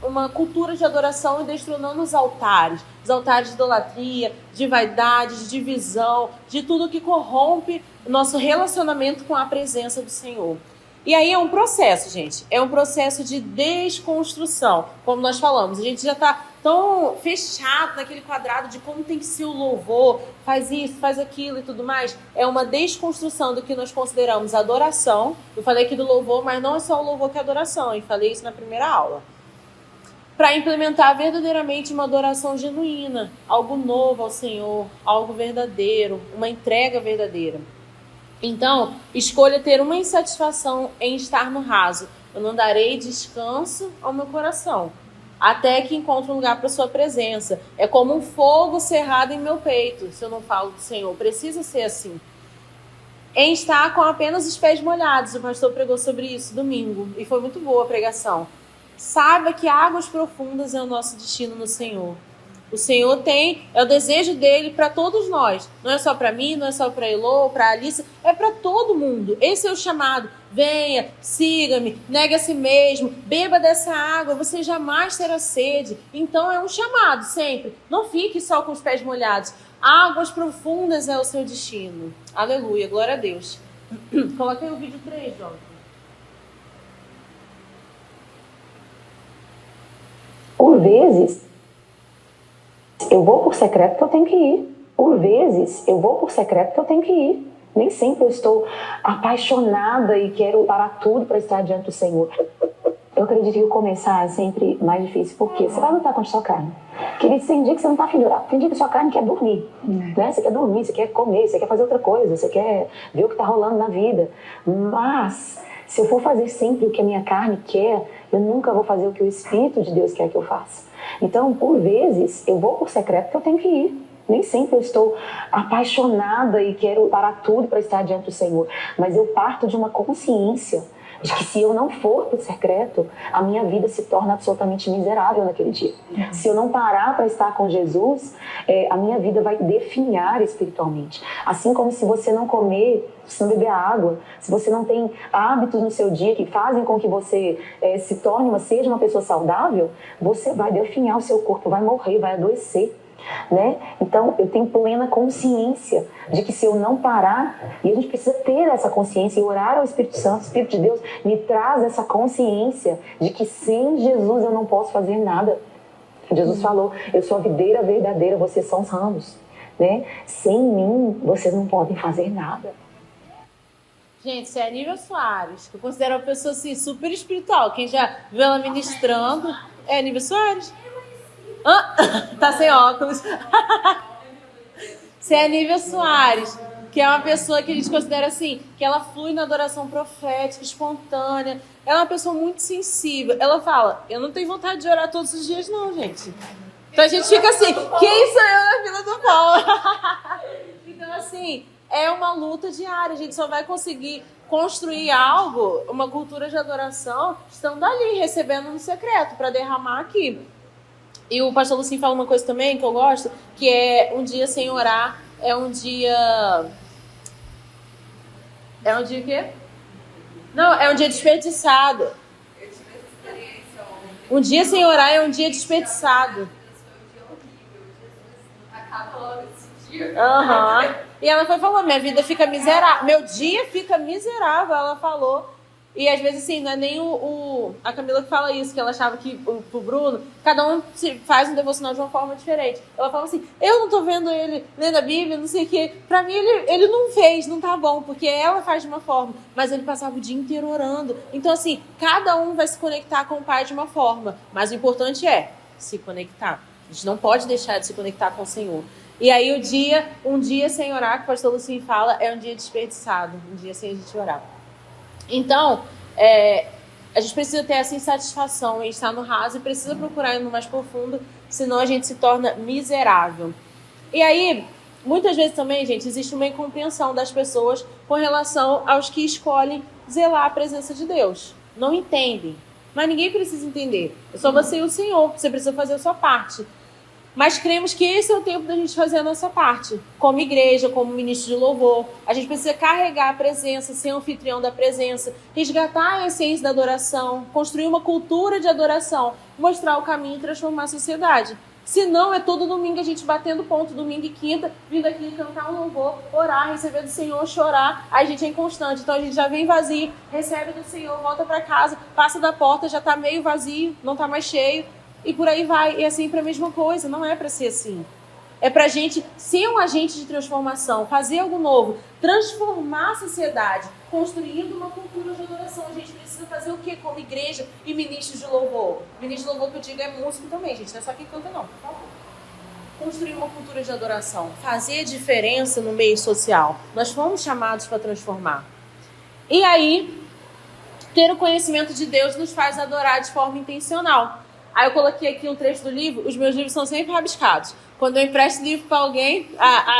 Speaker 1: uma cultura de adoração e destronando os altares de idolatria, de vaidade, de divisão, de tudo que corrompe o nosso relacionamento com a presença do Senhor. E aí é um processo, gente. É um processo de desconstrução. Como nós falamos, a gente já está tão fechado naquele quadrado de como tem que ser o louvor, faz isso, faz aquilo e tudo mais. É uma desconstrução do que nós consideramos adoração. Eu falei aqui do louvor, mas não é só o louvor que é adoração. Eu falei isso na primeira aula. Para implementar verdadeiramente uma adoração genuína, algo novo ao Senhor, algo verdadeiro, uma entrega verdadeira. Então, escolha ter uma insatisfação em estar no raso. Eu não darei descanso ao meu coração, até que encontre um lugar para sua presença. É como um fogo cerrado em meu peito, se eu não falo do Senhor. Precisa ser assim. Em estar com apenas os pés molhados. O pastor pregou sobre isso domingo, e foi muito boa a pregação. Saiba que águas profundas é o nosso destino no Senhor. O Senhor é o desejo dele para todos nós. Não é só para mim, não é só para Elô, para Alice, é para todo mundo. Esse é o chamado. Venha, siga-me, negue a si mesmo, beba dessa água, você jamais terá sede. Então é um chamado sempre. Não fique só com os pés molhados. Águas profundas é o seu destino. Aleluia, glória a Deus. Coloca aí o vídeo 3, Jonathan.
Speaker 7: Por vezes, eu vou por secreto que eu tenho que ir. Por vezes, eu vou por secreto que eu tenho que ir. Nem sempre eu estou apaixonada e quero parar tudo para estar diante do Senhor. Eu acredito que o começar é sempre mais difícil, porque você vai lutar contra a sua carne. Querido, tem dia que você não está afim de orar, tem dia que a sua carne quer dormir. Né? Você quer dormir, você quer comer, você quer fazer outra coisa, você quer ver o que está rolando na vida. Mas, se eu for fazer sempre o que a minha carne quer, eu nunca vou fazer o que o Espírito de Deus quer que eu faça. Então, por vezes, eu vou por secreto que eu tenho que ir. Nem sempre eu estou apaixonada e quero parar tudo para estar diante do Senhor. Mas eu parto de uma consciência de que se eu não for para o secreto, a minha vida se torna absolutamente miserável naquele dia. Se eu não parar para estar com Jesus, a minha vida vai definhar espiritualmente. Assim como se você não comer, se não beber água, se você não tem hábitos no seu dia que fazem com que você seja uma pessoa saudável, você vai definhar o seu corpo, vai morrer, vai adoecer. né? Então, eu tenho plena consciência de que se eu não parar, e a gente precisa ter essa consciência e orar ao Espírito Santo, o Espírito de Deus me traz essa consciência de que sem Jesus eu não posso fazer nada. Jesus falou, eu sou a videira verdadeira, vocês são os ramos, né? Sem mim, vocês não podem fazer nada.
Speaker 1: Gente, isso é a Nívia Soares, que eu considero uma pessoa assim, super espiritual. Quem já viu ela ministrando é a Nívia Soares. Tá sem óculos. Isso é a Nívia Soares, que é uma pessoa que a gente considera assim, que ela flui na adoração profética, espontânea. Ela é uma pessoa muito sensível. Ela fala, eu não tenho vontade de orar todos os dias não, gente. Então a gente fica assim, quem sou eu na fila do pão? Então assim, é uma luta diária. A gente só vai conseguir construir algo, uma cultura de adoração, estando ali, recebendo no secreto, para derramar aqui. E o pastor Lucim fala uma coisa também que eu gosto, que é um dia sem orar, é um dia... É um dia o quê? Não, é um dia desperdiçado. Um dia sem orar é um dia desperdiçado. Uhum. E ela foi falando, minha vida fica miserável, meu dia fica miserável, ela falou. E às vezes assim, não é nem a Camila que fala isso, que ela achava que pro Bruno, cada um faz um devocional de uma forma diferente. Ela fala assim, eu não tô vendo ele lendo a Bíblia, não sei o quê. Pra mim ele não fez, não tá bom, porque ela faz de uma forma, mas ele passava o dia inteiro orando. Então assim, cada um vai se conectar com o Pai de uma forma, mas o importante é se conectar. A gente não pode deixar de se conectar com o Senhor. E aí um dia sem orar, que o pastor Lucim fala, é um dia desperdiçado, um dia sem a gente orar. Então, a gente precisa ter essa insatisfação em estar no raso e precisa procurar ir no mais profundo, senão a gente se torna miserável. E aí, muitas vezes também, gente, existe uma incompreensão das pessoas com relação aos que escolhem zelar a presença de Deus. Não entendem, mas ninguém precisa entender. É só você e o Senhor, você precisa fazer a sua parte. Mas cremos que esse é o tempo da gente fazer a nossa parte. Como igreja, como ministro de louvor. A gente precisa carregar a presença, ser anfitrião da presença, resgatar a essência da adoração, construir uma cultura de adoração, mostrar o caminho e transformar a sociedade. Se não, é todo domingo a gente batendo ponto, domingo e quinta, vindo aqui cantar um louvor, orar, receber do Senhor, chorar. Aí a gente é inconstante. Então a gente já vem vazio, recebe do Senhor, volta para casa, passa da porta, já está meio vazio, não está mais cheio. E por aí vai, e é sempre a mesma coisa, não é para ser assim. É para a gente ser um agente de transformação, fazer algo novo, transformar a sociedade, construindo uma cultura de adoração. A gente precisa fazer o quê como igreja e ministros de louvor? Ministro de louvor que eu digo é músico também, gente, não é só quem canta não, por favor. Construir uma cultura de adoração, fazer a diferença no meio social. Nós fomos chamados para transformar. E aí, ter o conhecimento de Deus nos faz adorar de forma intencional. Aí eu coloquei aqui um trecho do livro, os meus livros são sempre rabiscados. Quando eu empresto livro para alguém,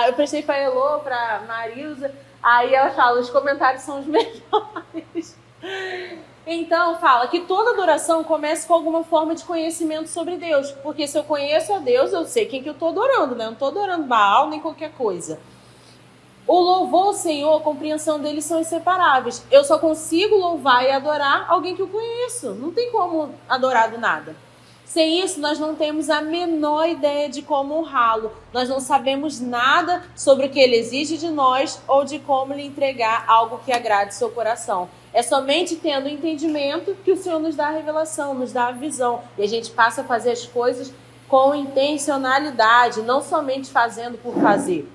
Speaker 1: eu prestei para a Elô, para a Marilza, aí ela fala, os comentários são os melhores. Então fala que toda adoração começa com alguma forma de conhecimento sobre Deus. Porque se eu conheço a Deus, eu sei quem que eu estou adorando, né? Eu não estou adorando Baal nem qualquer coisa. O louvor ao Senhor, a compreensão dele são inseparáveis. Eu só consigo louvar e adorar alguém que eu conheço. Não tem como adorar do nada. Sem isso, nós não temos a menor ideia de como honrá-lo. Nós não sabemos nada sobre o que ele exige de nós ou de como lhe entregar algo que agrade seu coração. É somente tendo o entendimento que o Senhor nos dá a revelação, nos dá a visão. E a gente passa a fazer as coisas com intencionalidade, não somente fazendo por fazer.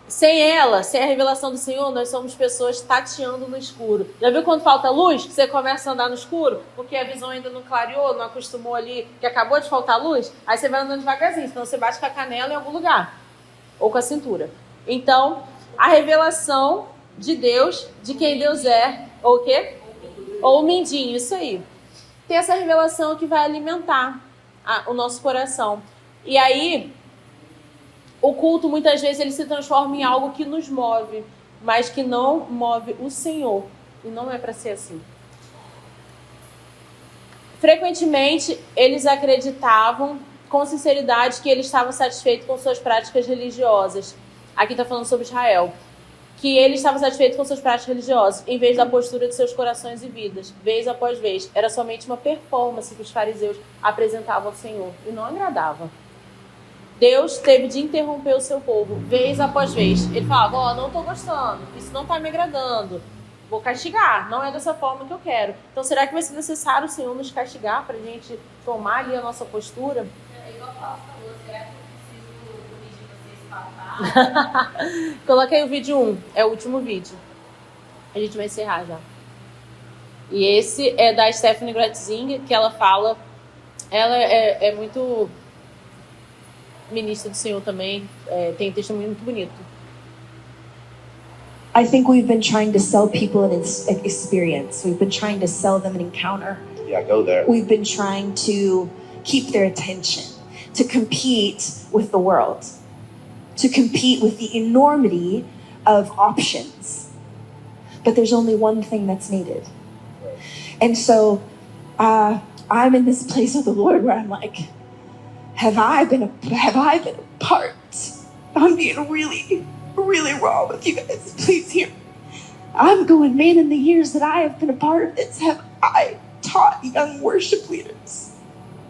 Speaker 1: Sem ela, sem a revelação do Senhor, nós somos pessoas tateando no escuro. Já viu quando falta luz? Você começa a andar no escuro? Porque a visão ainda não clareou, não acostumou ali, que acabou de faltar luz? Aí você vai andando devagarzinho, senão você bate com a canela em algum lugar. Ou com a cintura. Então, a revelação de Deus, de quem Deus é, ou o quê? Ou o mindinho, isso aí. Tem essa revelação que vai alimentar o nosso coração. E aí, o culto, muitas vezes, ele se transforma em algo que nos move, mas que não move o Senhor. E não é para ser assim. Frequentemente, eles acreditavam com sinceridade que ele estava satisfeito com suas práticas religiosas. Aqui está falando sobre Israel. Que ele estava satisfeito com suas práticas religiosas, em vez da postura de seus corações e vidas, vez após vez. Era somente uma performance que os fariseus apresentavam ao Senhor e não agradava. Deus teve de interromper o seu povo, vez após vez. Ele falava, ó, não estou gostando, isso não está me agradando, vou castigar, não é dessa forma que eu quero. Então, será que vai ser necessário o Senhor nos castigar para a gente tomar ali a nossa postura?
Speaker 4: É igual o Paulo falou, será que eu preciso corrigir vocês falar?
Speaker 1: Coloca aí o vídeo 1, é o último vídeo. A gente vai encerrar já. E esse é da Stephanie Gratzinger, que ela fala, ela é muito ministra do Senhor também, tem um testemunho muito bonito.
Speaker 8: I think we've been trying to sell people an experience. We've been trying to sell them an encounter.
Speaker 5: Yeah, go there.
Speaker 8: We've been trying to keep their attention, to compete with the world, to compete with the enormity of options. But there's only one thing that's needed. And so I'm in this place with the Lord where I'm like, have I been a part? I'm being really raw with you guys. Please hear me. I'm going, man, in the years that I have been a part of this, have I taught young worship leaders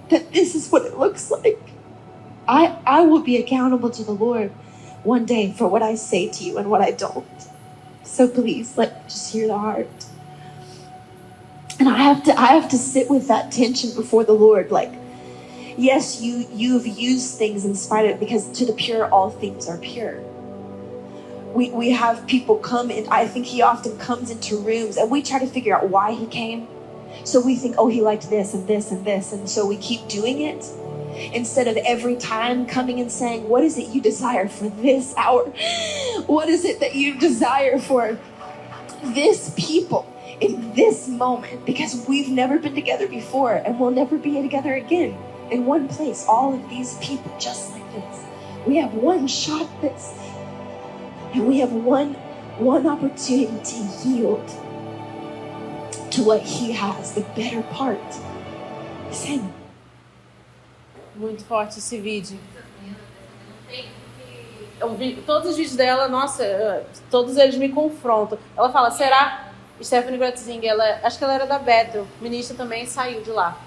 Speaker 8: that this is what it looks like? I will be accountable to the Lord one day for what I say to you and what I don't. So please, just hear the heart. And I have to sit with that tension before the Lord. Like, yes, you've used things in spite of it, because to the pure, all things are pure. We have people come in. I think he often comes into rooms and we try to figure out why he came. So we think, oh, he liked this and this and this. And so we keep doing it instead of every time coming and saying, what is it you desire for this hour? What is it that you desire for this people in this moment? Because we've never been together before and we'll never be together again in one place. All of these people just like this. We have one shot at this. And we have one opportunity to yield to what he has. The better part is him.
Speaker 1: Muito forte esse vídeo. Todos os vídeos dela, nossa, todos eles me confrontam. Ela fala, será? Stephanie Gratzinger, acho que ela era da Bethel, ministra também, saiu de lá.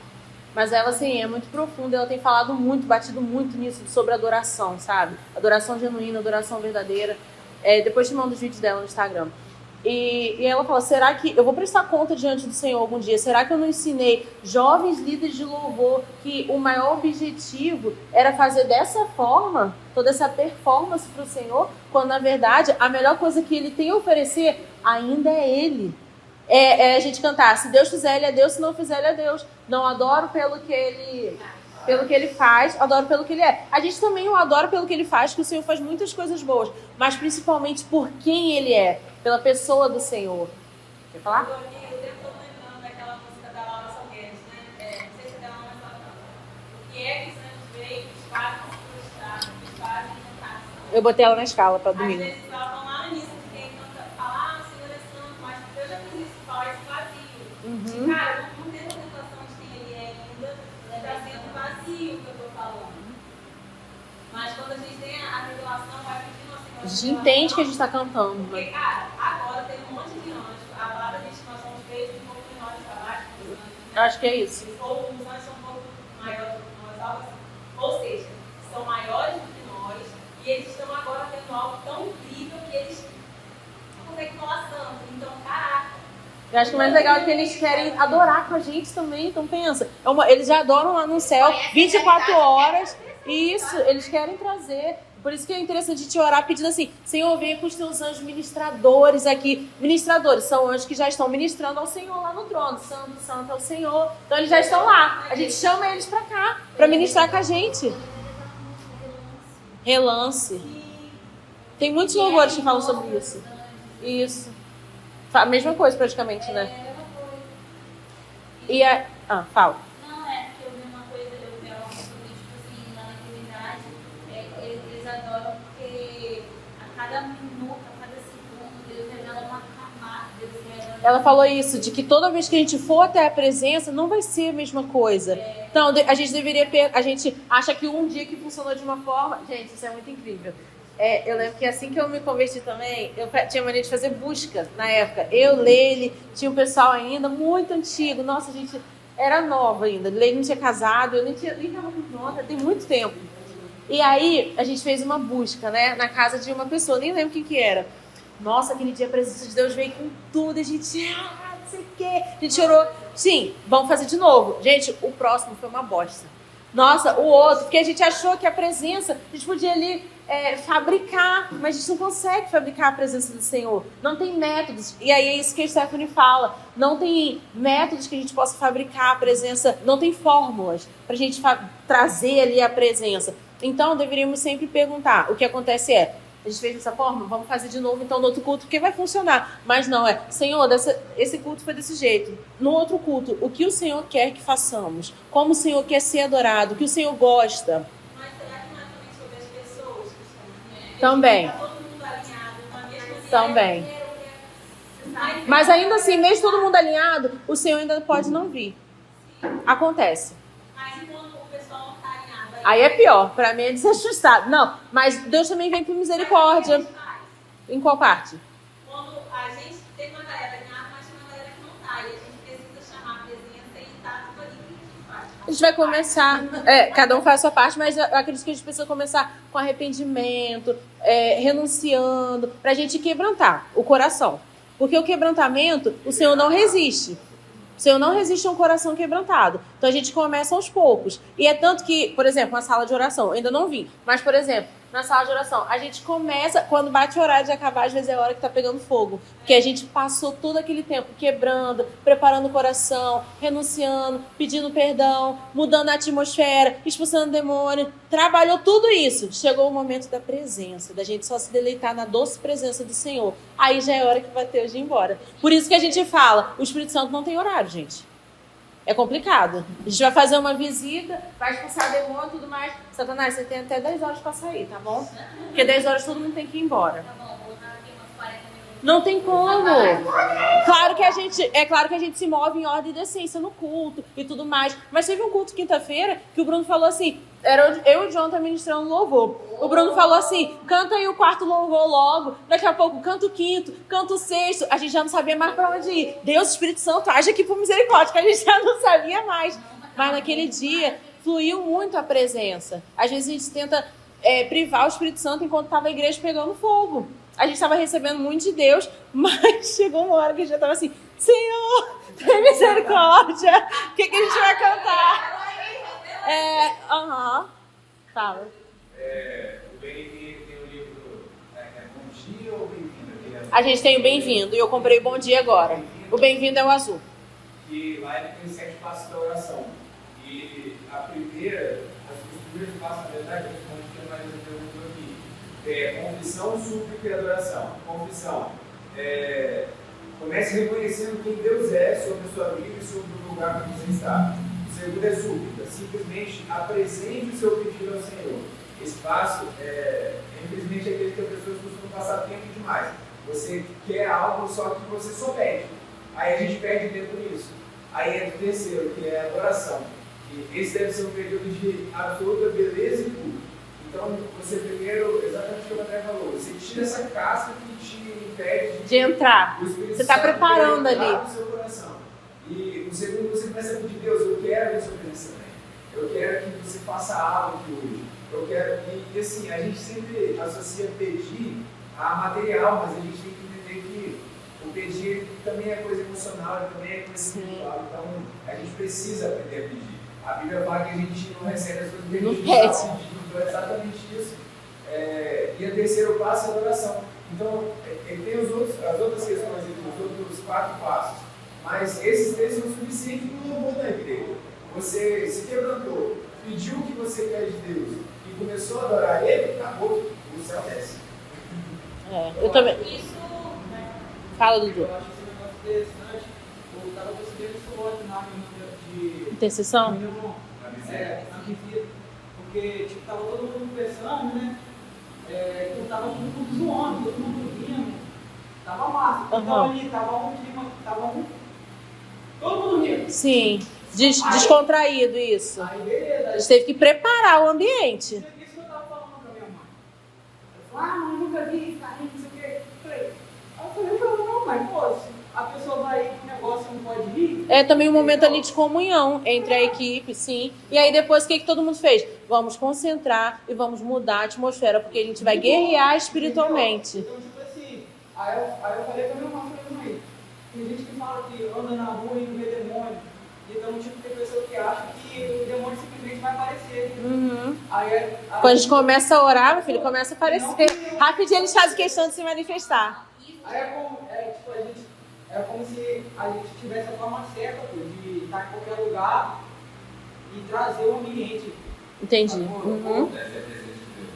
Speaker 1: Mas ela, assim, é muito profunda, ela tem falado muito, batido muito nisso, sobre adoração, sabe? Adoração genuína, adoração verdadeira. Depois te mando os vídeos dela no Instagram. E ela fala, será que eu vou prestar conta diante do Senhor algum dia? Será que eu não ensinei jovens líderes de louvor que o maior objetivo era fazer dessa forma, toda essa performance para o Senhor, quando na verdade a melhor coisa que ele tem a oferecer ainda é ele? A gente cantar, se Deus fizer, ele é Deus, se não fizer, ele é Deus. Não adoro pelo que ele faz, adoro pelo que ele é. A gente também o adora pelo que ele faz, que o Senhor faz muitas coisas boas, mas principalmente por quem ele é, pela pessoa do Senhor. Quer falar?
Speaker 2: Eu tempo todo lembrando daquela música da Laura Salgueiro, né? Não sei se é dela, mas ela canta. O que é que os anjos veem, os fazem se frustrar, os fazem cantar.
Speaker 1: Eu botei ela na escala para
Speaker 2: Às
Speaker 1: domingo.
Speaker 2: vezes elas vão lá no início de quem canta, fala, o Senhor é santo, mas eu já fiz isso, falar esse vazio. Cara, não tem contemplação de quem ele é ainda, está sendo vazio o que eu estou falando. Mas quando a gente tem a revelação, vai pedindo assim,
Speaker 1: A gente entende que a gente está cantando.
Speaker 2: porque, cara, agora tem um monte de anjos. A palavra diz que nós somos feitos um pouco menores para baixo.
Speaker 1: Eu acho que é isso.
Speaker 2: Ou os anjos são um pouco maiores do que nós, algo assim. Ou seja, são maiores do que nós e eles estão agora tendo algo tão incrível que eles não conseguem falar santo. Então, caraca.
Speaker 1: Eu acho que o mais legal é que eles querem adorar com a gente também. Então pensa, eles já adoram lá no céu 24 horas. Isso, eles querem trazer. Por isso que é interessante te orar pedindo assim, Senhor, venha com os teus anjos ministradores aqui. Ministradores são anjos que já estão ministrando ao Senhor lá no trono. Santo, santo é o Senhor. Então eles já estão lá. A gente chama eles pra cá, pra ministrar com a gente. Relance. Tem muitos louvores que falam sobre isso. Isso. A mesma coisa praticamente, né? E fala.
Speaker 4: Não, porque eu vi uma coisa, eu vi algo sobre, tipo assim, lá na antiguidade, eles adoram porque a cada minuto, a cada segundo, Deus revela uma camada, Deus revela...
Speaker 1: Ela falou isso, de que toda vez que a gente for até a presença, não vai ser a mesma coisa. Então, a gente deveria... A gente acha que um dia que funcionou de uma forma... Gente, isso é muito incrível. Eu lembro que assim que eu me converti também, eu tinha mania de fazer busca na época. Eu, Leile, tinha um pessoal ainda muito antigo. Nossa, a gente era nova ainda. Leile não tinha casado, eu nem estava com pronta, tem muito tempo. E aí, a gente fez uma busca, né? Na casa de uma pessoa, nem lembro quem que era. Nossa, aquele dia a presença de Deus veio com tudo. A gente, não sei o quê. A gente chorou. Sim, vamos fazer de novo. Gente, o próximo foi uma bosta. Nossa, o outro, porque a gente achou que a presença, a gente podia ali fabricar, mas a gente não consegue fabricar a presença do Senhor. Não tem métodos. E aí é isso que a Stephanie fala. Não tem métodos que a gente possa fabricar a presença, não tem fórmulas para a gente trazer ali a presença. Então, deveríamos sempre perguntar. O que acontece a gente fez dessa forma, vamos fazer de novo então no outro culto, porque vai funcionar. Mas não, Senhor, esse culto foi desse jeito. No outro culto, o que o Senhor quer que façamos? Como o Senhor quer ser adorado? O que o Senhor gosta?
Speaker 2: Mas será que não é também sobre as pessoas que estão?
Speaker 1: Também.
Speaker 2: Tá todo mundo alinhado, uma mesma ideia.
Speaker 1: Também. Mas ainda assim, mesmo todo mundo alinhado, o Senhor ainda pode não vir. Acontece.
Speaker 2: Mas enquanto o pessoal não está alinhado,
Speaker 1: Aí é pior, pra mim é desajustado. Não, mas Deus também vem por misericórdia. Em qual parte?
Speaker 2: quando a gente tem uma galera alinhada, mas tem uma galera que não está, e a gente precisa chamar a presença e tá tudo ali, o que a gente faz?
Speaker 1: A gente vai começar, cada um faz a sua parte, mas eu acredito que a gente precisa começar com arrependimento, renunciando, pra gente quebrantar o coração. Porque o quebrantamento, o Senhor não resiste. O Senhor não resiste a um coração quebrantado. Então a gente começa aos poucos. E é tanto que, por exemplo, na sala de oração, eu ainda não vim, mas, por exemplo, na sala de oração, a gente começa, quando bate o horário de acabar, às vezes é a hora que tá pegando fogo. Porque a gente passou todo aquele tempo quebrando, preparando o coração, renunciando, pedindo perdão, mudando a atmosfera, expulsando o demônio. Trabalhou tudo isso. Chegou o momento da presença, da gente só se deleitar na doce presença do Senhor. Aí já é hora que vai ter hoje ir embora. Por isso que a gente fala, o Espírito Santo não tem horário, gente. É complicado. A gente vai fazer uma visita, vai expulsar demônio e tudo mais. Satanás, você tem até 10 horas para sair, tá bom? Porque 10 horas todo mundo tem que ir embora.
Speaker 4: Tá bom, vou dar aqui umas 40 minutos.
Speaker 1: Não tem como. Claro que a gente se move em ordem de decência no culto e tudo mais. Mas teve um culto quinta-feira que o Bruno falou assim, era eu e o John tá ministrando louvor. O Bruno falou assim, canta aí o quarto louvor logo, daqui a pouco canta o quinto, canta o sexto. A gente já não sabia mais para onde ir. Deus, Espírito Santo, age aqui por misericórdia, que a gente já não sabia mais. Mas naquele dia fluiu muito a presença. Às vezes a gente tenta privar o Espírito Santo enquanto estava a igreja pegando fogo. A gente estava recebendo muito de Deus, mas chegou uma hora que a gente já estava assim, Senhor, tem misericórdia, o que a gente vai cantar? Fala.
Speaker 5: O Bem-vindo tem o livro Bom Dia ou Bem-vindo?
Speaker 1: A gente tem o Bem-vindo e eu comprei o Bom Dia agora. O Bem-vindo é o azul.
Speaker 5: E lá ele tem 7 passos da oração. E os primeiros passos, na verdade, a gente mais perguntou aqui. Confissão, súplica e adoração. Confissão. Comece reconhecendo quem Deus é sobre a sua vida e sobre o lugar onde você está. O segundo é súplica. Simplesmente apresente o seu pedido ao Senhor. Esse passo infelizmente, é aquele que as pessoas costumam passar tempo demais. Você quer algo, só que você só pede. Aí a gente perde tempo nisso. Aí entra o terceiro, que é a adoração. E esse deve ser um período de absoluta beleza e culto. Então, você primeiro, exatamente o que o André falou, você tira essa casca que te impede
Speaker 1: de entrar. Você está preparando ali.
Speaker 5: No seu coração. E o segundo, você começa a pedir, Deus, eu quero a sua presença também. Eu quero que você faça algo aqui hoje. Eu quero que, assim, a gente sempre associa pedir a material, mas a gente tem que entender que o pedir também é coisa emocional, também é coisa espiritual. Então, a gente precisa aprender a pedir. A Bíblia fala que a gente não recebe as coisas que a gente pede. Então, é exatamente isso. E o terceiro passo é a adoração. Então, ele tem as outras questões, os outros 4 passos. Mas esses 3 são suficientes para o louvor da igreja. Você se quebrantou, pediu o que você quer de Deus e começou a adorar Ele, acabou, o céu desce.
Speaker 1: Eu também.
Speaker 2: Isso,
Speaker 1: Fala, Dudu.
Speaker 9: Eu acho esse negócio interessante. Eu estava percebendo isso hoje na reunião de
Speaker 1: Intercessão?
Speaker 9: na visita. Porque estava todo mundo conversando, né? Estava todo mundo zoando, todo mundo rindo. Estava massa. Então ali estava um clima, todo mundo rindo.
Speaker 1: Sim. Descontraído isso.
Speaker 9: Aí beleza.
Speaker 1: A gente teve que preparar o ambiente.
Speaker 9: Isso que eu estava falando com a minha mãe. Ela falou, mas nunca vi, tá rindo, não sei o quê. Eu falei, não, mãe, pô, se a pessoa vai ir com um negócio não pode ir.
Speaker 1: É também um momento ali de comunhão entre a equipe, sim. E aí depois o que todo mundo fez? Vamos concentrar e vamos mudar a atmosfera, porque a gente vai guerrear espiritualmente.
Speaker 9: Então, tipo assim, aí eu falei pra minha irmã, tem gente que fala que anda na rua e não vê demônio. Então, tipo, tem pessoa que acha que o demônio simplesmente vai aparecer. Aí,
Speaker 1: quando a gente começa a orar, meu filho, começa a aparecer. Rapidinho eles fazem questão de se manifestar.
Speaker 9: Aí é como se a gente tivesse a forma certa, pô, de estar em qualquer lugar e trazer o ambiente.
Speaker 1: Entendi.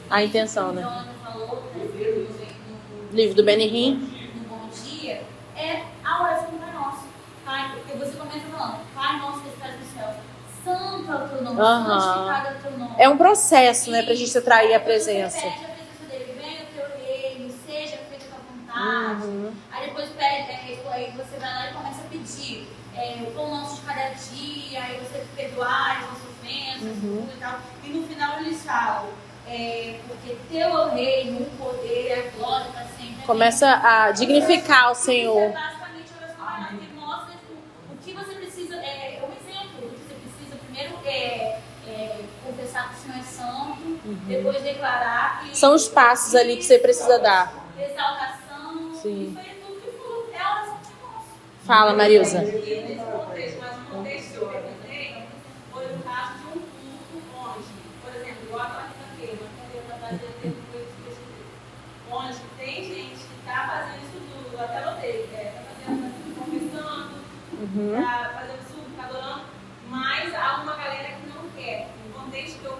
Speaker 1: A intenção, né?
Speaker 4: Jonathan falou no
Speaker 1: Livro do Benihim.
Speaker 4: no Bom Dia, é a oração do Pai Nosso. Pai, porque você começa falando, Pai Nosso que estás no céu, santo é o teu nome, santificado é o teu nome.
Speaker 1: É um processo, né, pra gente atrair a presença.
Speaker 4: Você pede a presença dele, venha o teu reino, seja feita a tua vontade. Aí depois pede, aí você vai lá e começa a pedir o pão nosso de cada dia, aí você perdoar as nossas ofensas, tudo e tal. E no final eles falam, porque teu é o reino, o poder e a glória para sempre.
Speaker 1: Começa a dignificar o Senhor.
Speaker 4: Isso é basicamente a oração maior, que mostra o que você precisa, é um exemplo do que você precisa primeiro confessar que o Senhor é santo, depois declarar.
Speaker 1: São os passos ali que você precisa dar.
Speaker 4: Exaltação.
Speaker 1: Sim.
Speaker 4: Isso aí é tudo que falou, é a oração de nós.
Speaker 1: Fala, Marilza.
Speaker 2: Nesse contexto, mas no contexto que eu representei, foi o caso de um culto onde, por exemplo, igual aquela quinta-feira, onde tem gente que está fazendo isso tudo, até notei, está fazendo, conversando, está fazendo isso, está adorando, mas há uma galera que não quer. O contexto que eu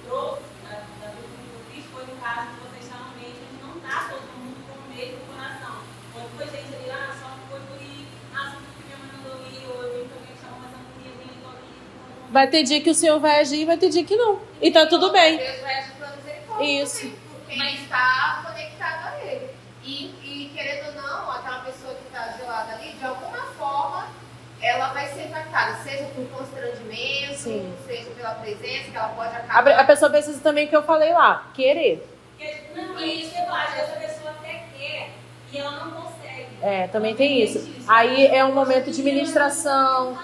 Speaker 2: trouxe da doutrina que eu fiz foi no caso de você estar no meio onde não está todo mundo com o mesmo coração. Onde foi gente ali, só foi por ir, só porque minha mãe mandou ir, ou eu vim que alguém chamou, mas eu não queria vir, então
Speaker 1: Vai ter dia que o Senhor vai agir e vai ter dia que não. E tá tudo bem.
Speaker 3: Deus vai agir pela misericórdia.
Speaker 1: Isso.
Speaker 3: Porque ele está conectado a ele. E querendo ou não, aquela pessoa que está de lado ali, de alguma forma, ela vai ser impactada. Seja por constrangimento,
Speaker 1: Sim.
Speaker 3: seja pela presença, que ela pode acabar.
Speaker 1: A pessoa precisa também que eu falei lá, querer.
Speaker 2: não, é isso que eu acho, essa pessoa até quer e ela não consegue.
Speaker 1: Também tem isso. Aí é um momento de ministração.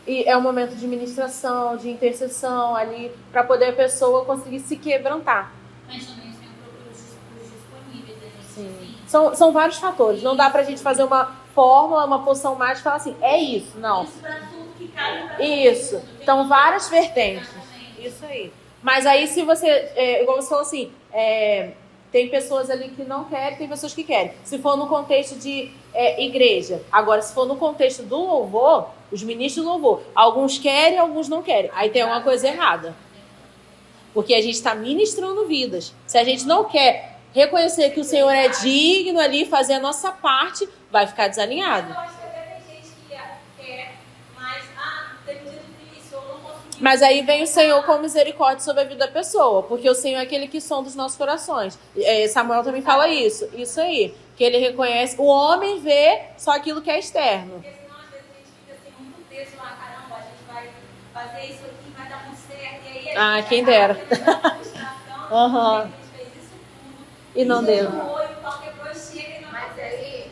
Speaker 1: E é um momento de ministração, de intercessão ali, para poder a pessoa conseguir se quebrantar.
Speaker 4: Mas também tem os disponíveis, a gente.
Speaker 1: Sim. São vários fatores. Não dá pra gente fazer uma fórmula, uma poção mágica e falar assim, é isso. Não.
Speaker 4: Isso para tudo que cabe pra
Speaker 1: Isso.
Speaker 4: tudo.
Speaker 1: Então, várias vertentes.
Speaker 4: Exatamente.
Speaker 1: Isso aí. Mas aí, se você, igual você falou assim, tem pessoas ali que não querem, tem pessoas que querem. Se for no contexto de igreja. Agora, se for no contexto do louvor, os ministros do louvor, alguns querem, alguns não querem. Aí tem alguma coisa errada. Porque a gente está ministrando vidas. Se a gente não quer reconhecer que o Senhor é digno ali, fazer a nossa parte, vai ficar desalinhado.
Speaker 2: Eu acho que até tem gente que quer, mas tem um dia difícil, ou não consegui.
Speaker 1: Mas aí vem o Senhor com misericórdia sobre a vida da pessoa, porque o Senhor é aquele que sonda os nossos corações. Samuel também fala isso aí, que ele reconhece, o homem vê só aquilo que é externo.
Speaker 2: Porque senão, às vezes, a gente fica assim, muito preso lá, caramba, a gente vai fazer isso aqui, vai dar muito certo, e aí a gente
Speaker 1: Quem
Speaker 2: acaba
Speaker 1: dera.
Speaker 2: tendo uma frustração,
Speaker 1: Aham.
Speaker 2: a gente fez isso tudo,
Speaker 1: E não deu.
Speaker 2: foi, o pau quebrou e chega e não
Speaker 3: Mas
Speaker 2: acontece.
Speaker 3: aí,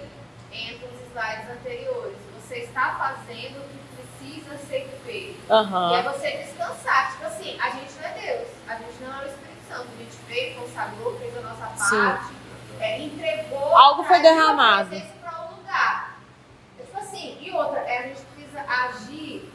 Speaker 3: entre os slides anteriores, você está fazendo o que precisa ser feito. E é
Speaker 1: Aham.
Speaker 3: você descansar. Tipo assim, a gente não é Deus, a gente não é o Espírito Santo. A gente veio, consagrou, fez a nossa
Speaker 1: Sim.
Speaker 3: parte, entregou.
Speaker 1: Algo foi
Speaker 3: traiu a
Speaker 1: derramado.
Speaker 3: presença para um lugar. Tipo assim, e outra, a gente precisa agir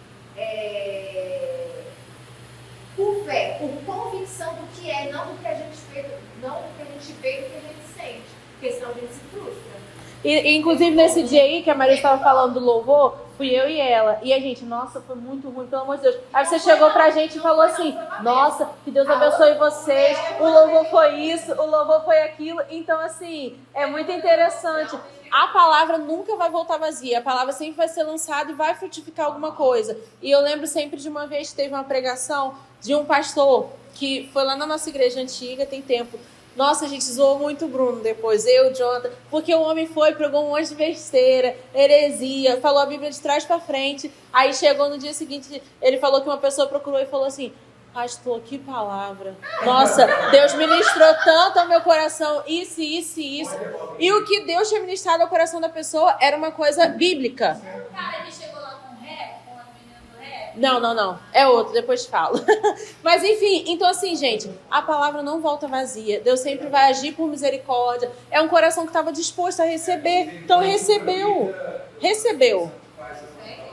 Speaker 3: por fé, por convicção do que é, não do que a gente fez, não do que a gente vê, do que a gente sente. Porque senão a gente se frustra.
Speaker 1: E inclusive nesse dia aí que a Maria estava falando do louvor, fui eu e ela. E a gente, nossa, foi muito ruim, pelo amor de Deus. Aí você chegou pra gente e falou assim, nossa, que Deus abençoe vocês. O louvor foi isso, o louvor foi aquilo. Então, assim, é muito interessante. A palavra nunca vai voltar vazia. A palavra sempre vai ser lançada e vai frutificar alguma coisa. E eu lembro sempre de uma vez que teve uma pregação de um pastor que foi lá na nossa igreja antiga, tem tempo. Nossa, a gente zoou muito o Bruno depois, eu, o Jonathan, porque o homem foi, pregou um monte de besteira, heresia, falou a Bíblia de trás pra frente. Aí chegou no dia seguinte, ele falou que uma pessoa procurou e falou assim, Pastor, que palavra. Nossa, Deus ministrou tanto ao meu coração, isso. E o que Deus tinha ministrado ao coração da pessoa era uma coisa bíblica.
Speaker 4: O cara que chegou lá com rap, com a menina do rap.
Speaker 1: Não. É outro, depois falo. Mas enfim, então assim, gente, a palavra não volta vazia. Deus sempre vai agir por misericórdia. É um coração que estava disposto a receber. Então recebeu.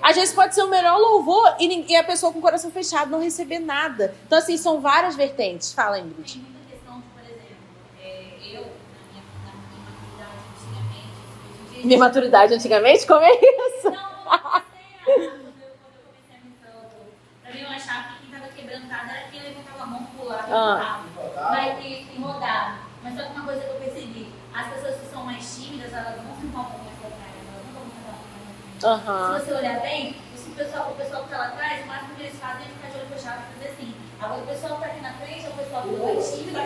Speaker 1: Às vezes pode ser o melhor louvor e a pessoa com o coração fechado não receber nada. Então, assim, são várias vertentes. Fala, Ingrid.
Speaker 4: Tem muita questão de, por exemplo, eu, na minha maturidade antigamente, hoje em dia...
Speaker 1: Minha maturidade antigamente? Como é isso?
Speaker 4: Não, quando eu comecei a me campo, pra mim eu achava que quem tava quebrantado era quem levantava a mão, pulava, vai ter que rodar. Mas só que uma coisa que eu percebi, as pessoas que são mais tímidas, elas não se encontram mais atrás, elas não vão cantar mais. Se você olhar bem, o pessoal que tá lá atrás, o máximo que eles fazem é ficar de olho fechado e fazer assim. Agora o pessoal que tá aqui na frente é o pessoal que é tímido,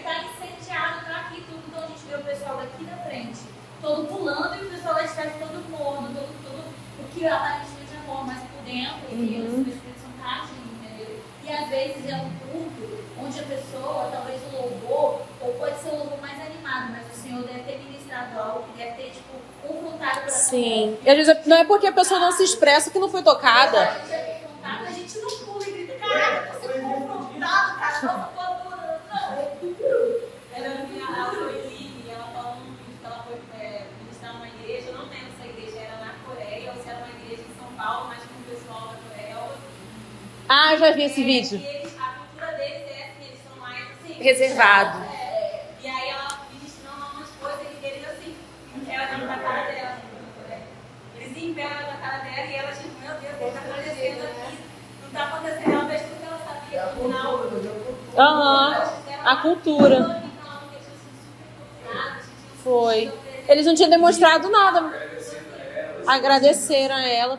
Speaker 4: tá incendiado, tá aqui tudo, então a gente vê o pessoal daqui da frente, todo pulando, e o pessoal lá de trás todo morno, todo o que aparentemente é morno, mas por dentro, e os espíritos são tadinhos, entendeu? E às vezes é um culto onde a pessoa, talvez o louvor, ou pode ser o louvor mais animado, mas o Senhor deve ter ministrado algo que deve ter, tipo, confrontado para
Speaker 1: Sim. E às vezes não é porque a pessoa não se expressa que não foi tocada.
Speaker 4: a gente não pula e grita, caraca, tô sendo confrontado, cara, nossa, cultura, não.
Speaker 2: A Sueli, ela falou num vídeo que ela foi ministrar numa igreja, eu não lembro se a igreja era na Coreia ou se era uma igreja em São Paulo, mas com o pessoal da Coreia.
Speaker 1: Ah, já vi esse vídeo.
Speaker 2: E a cultura deles é assim, eles são mais assim...
Speaker 1: Reservado.
Speaker 2: E aí ela ministrando umas coisas e eles assim, ela na cara dela. Eles empenham na cara dela e ela tipo, meu Deus, o que tá acontecendo aqui? Não tá acontecendo, ela fez tudo que ela sabia no final.
Speaker 1: A cultura. Foi. Eles não tinham demonstrado nada. Agradeceram a ela.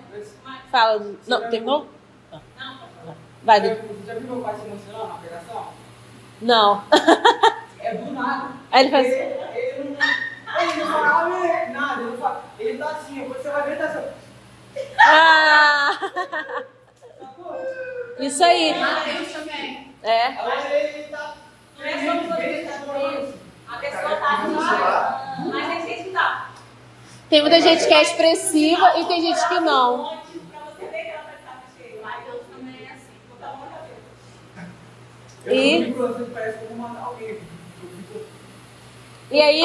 Speaker 1: Fala. Não, terminou? Vai,
Speaker 9: Você já viu meu pai se emocionando na pregação?
Speaker 1: Não.
Speaker 9: É do nada.
Speaker 1: Aí ele faz.
Speaker 9: Ele não fala nada, ele não fala. Ele tá assim, você vai ver, ele tá assim.
Speaker 1: Ah! Isso aí.
Speaker 3: Mateus também.
Speaker 1: É.
Speaker 9: Ele tá.
Speaker 2: Não é só você, a pessoa tá animada, mas tem gente que tá.
Speaker 1: Tem muita gente que é expressiva e tem gente que não.
Speaker 2: Pra você ver que ela vai estar cheia. Mateus também é assim, botar uma cabeça.
Speaker 9: Eu parece que eu vou matar alguém.
Speaker 1: E aí,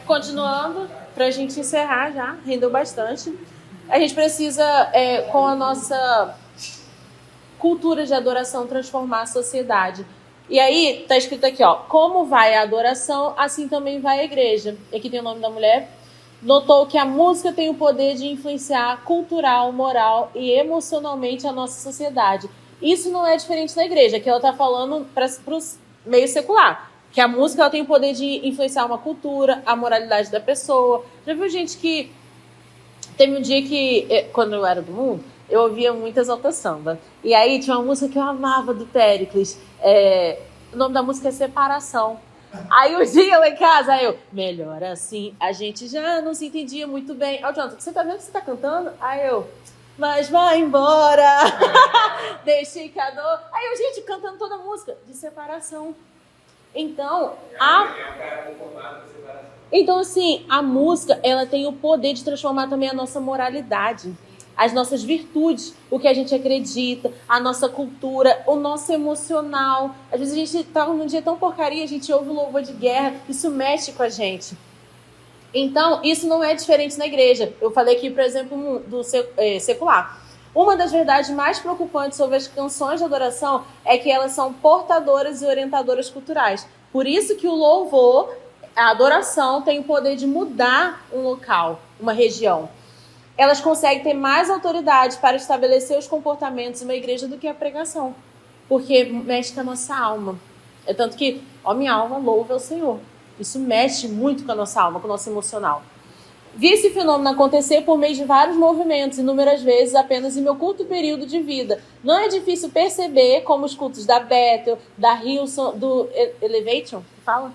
Speaker 1: continuando, pra gente encerrar já, rendeu bastante. A gente precisa, com a nossa cultura de adoração, transformar a sociedade. E aí, tá escrito aqui, ó, como vai a adoração, assim também vai a igreja. E aqui tem o nome da mulher. Notou que a música tem o poder de influenciar cultural, moral e emocionalmente a nossa sociedade. Isso não é diferente da igreja, que ela está falando para o meio secular. Que a música ela tem o poder de influenciar uma cultura, a moralidade da pessoa. Já viu gente que... Teve um dia que, quando eu era do mundo, eu ouvia muito Exalta Samba. E aí tinha uma música que eu amava do Péricles. O nome da música é Separação. Aí um dia lá em casa, aí eu, melhor assim, a gente já não se entendia muito bem. Aí o Jonathan, você tá vendo que você tá cantando? Aí eu, mas vai embora, deixei que a dor. Aí eu, gente, cantando toda a música de separação. Então, então assim, a música, ela tem o poder de transformar também a nossa moralidade, as nossas virtudes, o que a gente acredita, a nossa cultura, o nosso emocional. Às vezes a gente tá num dia tão porcaria, a gente ouve o louvor de guerra, isso mexe com a gente. Então, isso não é diferente na igreja. Eu falei aqui, por exemplo, do secular. Uma das verdades mais preocupantes sobre as canções de adoração é que elas são portadoras e orientadoras culturais. Por isso que o louvor, a adoração, tem o poder de mudar um local, uma região. Elas conseguem ter mais autoridade para estabelecer os comportamentos de uma igreja do que a pregação, porque mexe com a nossa alma. É tanto que, ó, minha alma louva ao Senhor. Isso mexe muito com a nossa alma, com o nosso emocional. Vi esse fenômeno acontecer por meio de vários movimentos, inúmeras vezes apenas em meu curto período de vida. Não é difícil perceber como os cultos da Bethel, da Hillsong, do Elevation, que fala?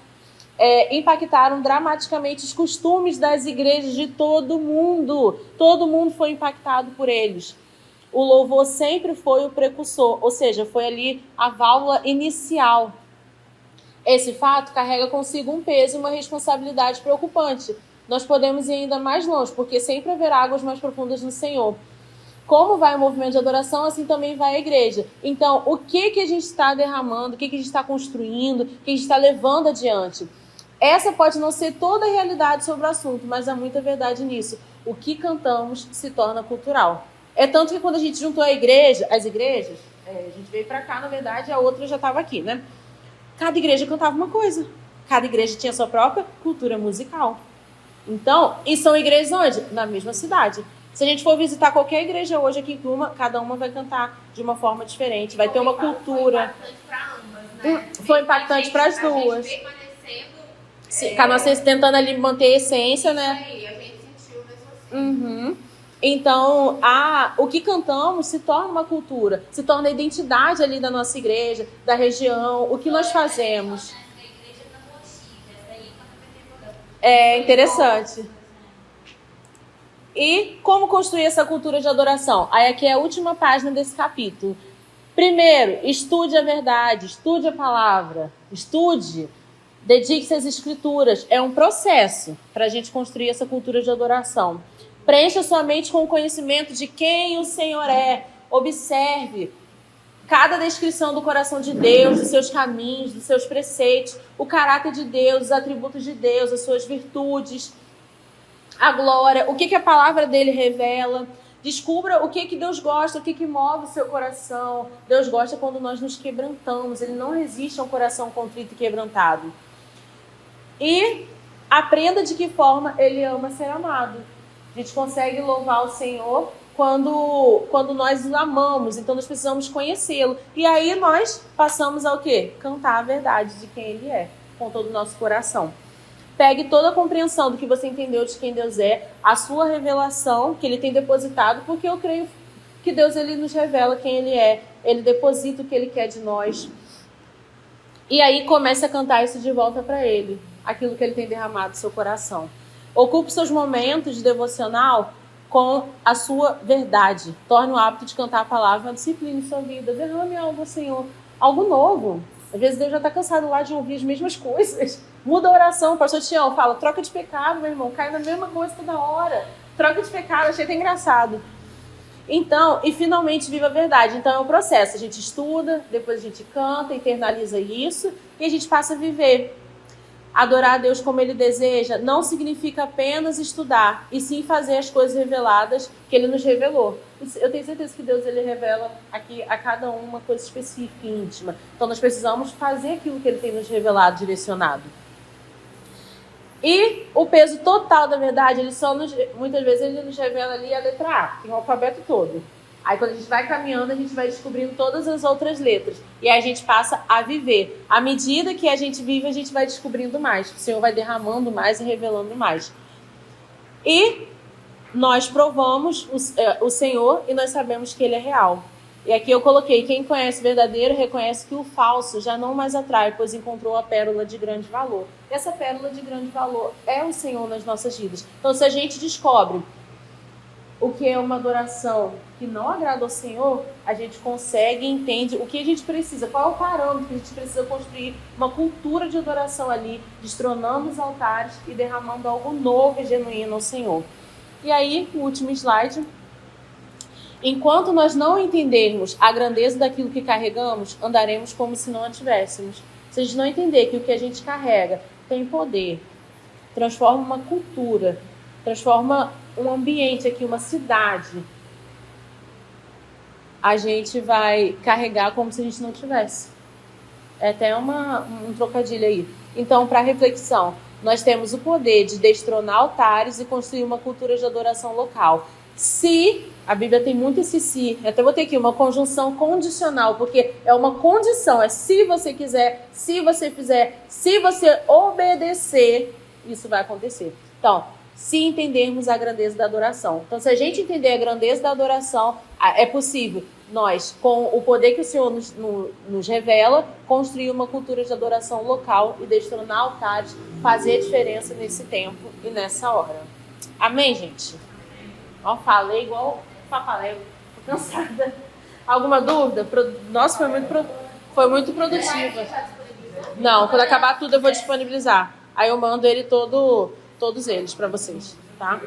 Speaker 1: Impactaram dramaticamente os costumes das igrejas de todo mundo. Todo mundo foi impactado por eles. o louvor sempre foi o precursor, ou seja, foi ali a válvula inicial. Esse fato carrega consigo um peso e uma responsabilidade preocupante. Nós podemos ir ainda mais longe, porque sempre haverá águas mais profundas no Senhor. Como vai o movimento de adoração, assim também vai a igreja. Então, o que a gente está derramando, o que a gente está construindo, o que a gente está levando adiante? Essa pode não ser toda a realidade sobre o assunto, mas há muita verdade nisso. O que cantamos se torna cultural. É tanto que quando a gente juntou as igrejas, a gente veio para cá, na verdade, a outra já estava aqui, né? Cada igreja cantava uma coisa. Cada igreja tinha sua própria cultura musical. Então, e são igrejas onde? Na mesma cidade. Se a gente for visitar qualquer igreja hoje aqui em Pluma, cada uma vai cantar de uma forma diferente, vai ter uma cultura.
Speaker 3: Foi impactante para ambas, né?
Speaker 1: Foi impactante para as duas. Com a nossa tentando ali manter a essência, né?
Speaker 3: Isso aí, a gente sentiu mesmo assim.
Speaker 1: Então, o que cantamos se torna uma cultura, se torna a identidade ali da nossa igreja, da região, o que nós fazemos. É interessante. E como construir essa cultura de adoração? Aí aqui é a última página desse capítulo. Primeiro, estude a verdade, estude a palavra, estude, dedique-se às escrituras. É um processo para a gente construir essa cultura de adoração. Preencha sua mente com o conhecimento de quem o Senhor é. Observe cada descrição do coração de Deus, dos seus caminhos, dos seus preceitos, o caráter de Deus, os atributos de Deus, as suas virtudes, a glória, o que a palavra dele revela. Descubra o que Deus gosta, o que move o seu coração. Deus gosta quando nós nos quebrantamos. Ele não resiste a um coração contrito e quebrantado. E aprenda de que forma ele ama ser amado. A gente consegue louvar o Senhor quando nós o amamos. Então nós precisamos conhecê-lo. E aí nós passamos ao quê? Cantar a verdade de quem ele é, com todo o nosso coração. Pegue toda a compreensão do que você entendeu de quem Deus é, a sua revelação que ele tem depositado, porque eu creio que Deus ele nos revela quem ele é, ele deposita o que ele quer de nós. E aí comece a cantar isso de volta para ele, aquilo que ele tem derramado no seu coração. Ocupe seus momentos de devocional com a sua verdade. Torne o hábito de cantar a palavra, discipline sua vida, derrame algo ao Senhor, algo novo. Às vezes Deus já está cansado lá de ouvir as mesmas coisas. Muda a oração. O pastor Tião fala, troca de pecado, meu irmão. Cai na mesma coisa toda hora. Troca de pecado, achei até engraçado. Então, e finalmente viva a verdade. Então é um processo. A gente estuda, depois a gente canta, internaliza isso e a gente passa a viver. Adorar a Deus como Ele deseja não significa apenas estudar, e sim fazer as coisas reveladas que Ele nos revelou. Eu tenho certeza que Deus ele revela aqui a cada um uma coisa específica e íntima. Então nós precisamos fazer aquilo que Ele tem nos revelado, direcionado. E o peso total da verdade, muitas vezes Ele nos revela ali a letra A, tem o alfabeto todo. Aí quando a gente vai caminhando, a gente vai descobrindo todas as outras letras. E aí a gente passa a viver. À medida que a gente vive, a gente vai descobrindo mais. O Senhor vai derramando mais e revelando mais. E nós provamos o Senhor e nós sabemos que Ele é real. E aqui eu coloquei, quem conhece o verdadeiro reconhece que o falso já não mais atrai, pois encontrou a pérola de grande valor. E essa pérola de grande valor é o Senhor nas nossas vidas. Então se a gente descobre o que é uma adoração que não agrada ao Senhor, a gente consegue e entende o que a gente precisa, qual é o parâmetro que a gente precisa construir, uma cultura de adoração ali, destronando os altares e derramando algo novo e genuíno ao Senhor. E aí, o último slide. Enquanto nós não entendermos a grandeza daquilo que carregamos, andaremos como se não a tivéssemos. Se a gente não entender que o que a gente carrega tem poder, transforma uma cultura, transforma um ambiente aqui, uma cidade, a gente vai carregar como se a gente não tivesse. É até um trocadilho aí. Então, para reflexão, nós temos o poder de destronar altares e construir uma cultura de adoração local. Se, a Bíblia tem muito esse se, eu até botei aqui uma conjunção condicional, porque é uma condição, é se você quiser, se você fizer, se você obedecer, isso vai acontecer. Então, se entendermos a grandeza da adoração. Então, se a gente entender a grandeza da adoração, é possível nós, com o poder que o Senhor nos revela, construir uma cultura de adoração local e destronar altares, fazer a diferença nesse tempo e nessa hora. Amém, gente? Ó, falei igual papalego, Cansada. Alguma dúvida? Nossa, foi muito produtiva. Não, quando acabar tudo eu vou disponibilizar. Aí eu mando todos eles para vocês, tá?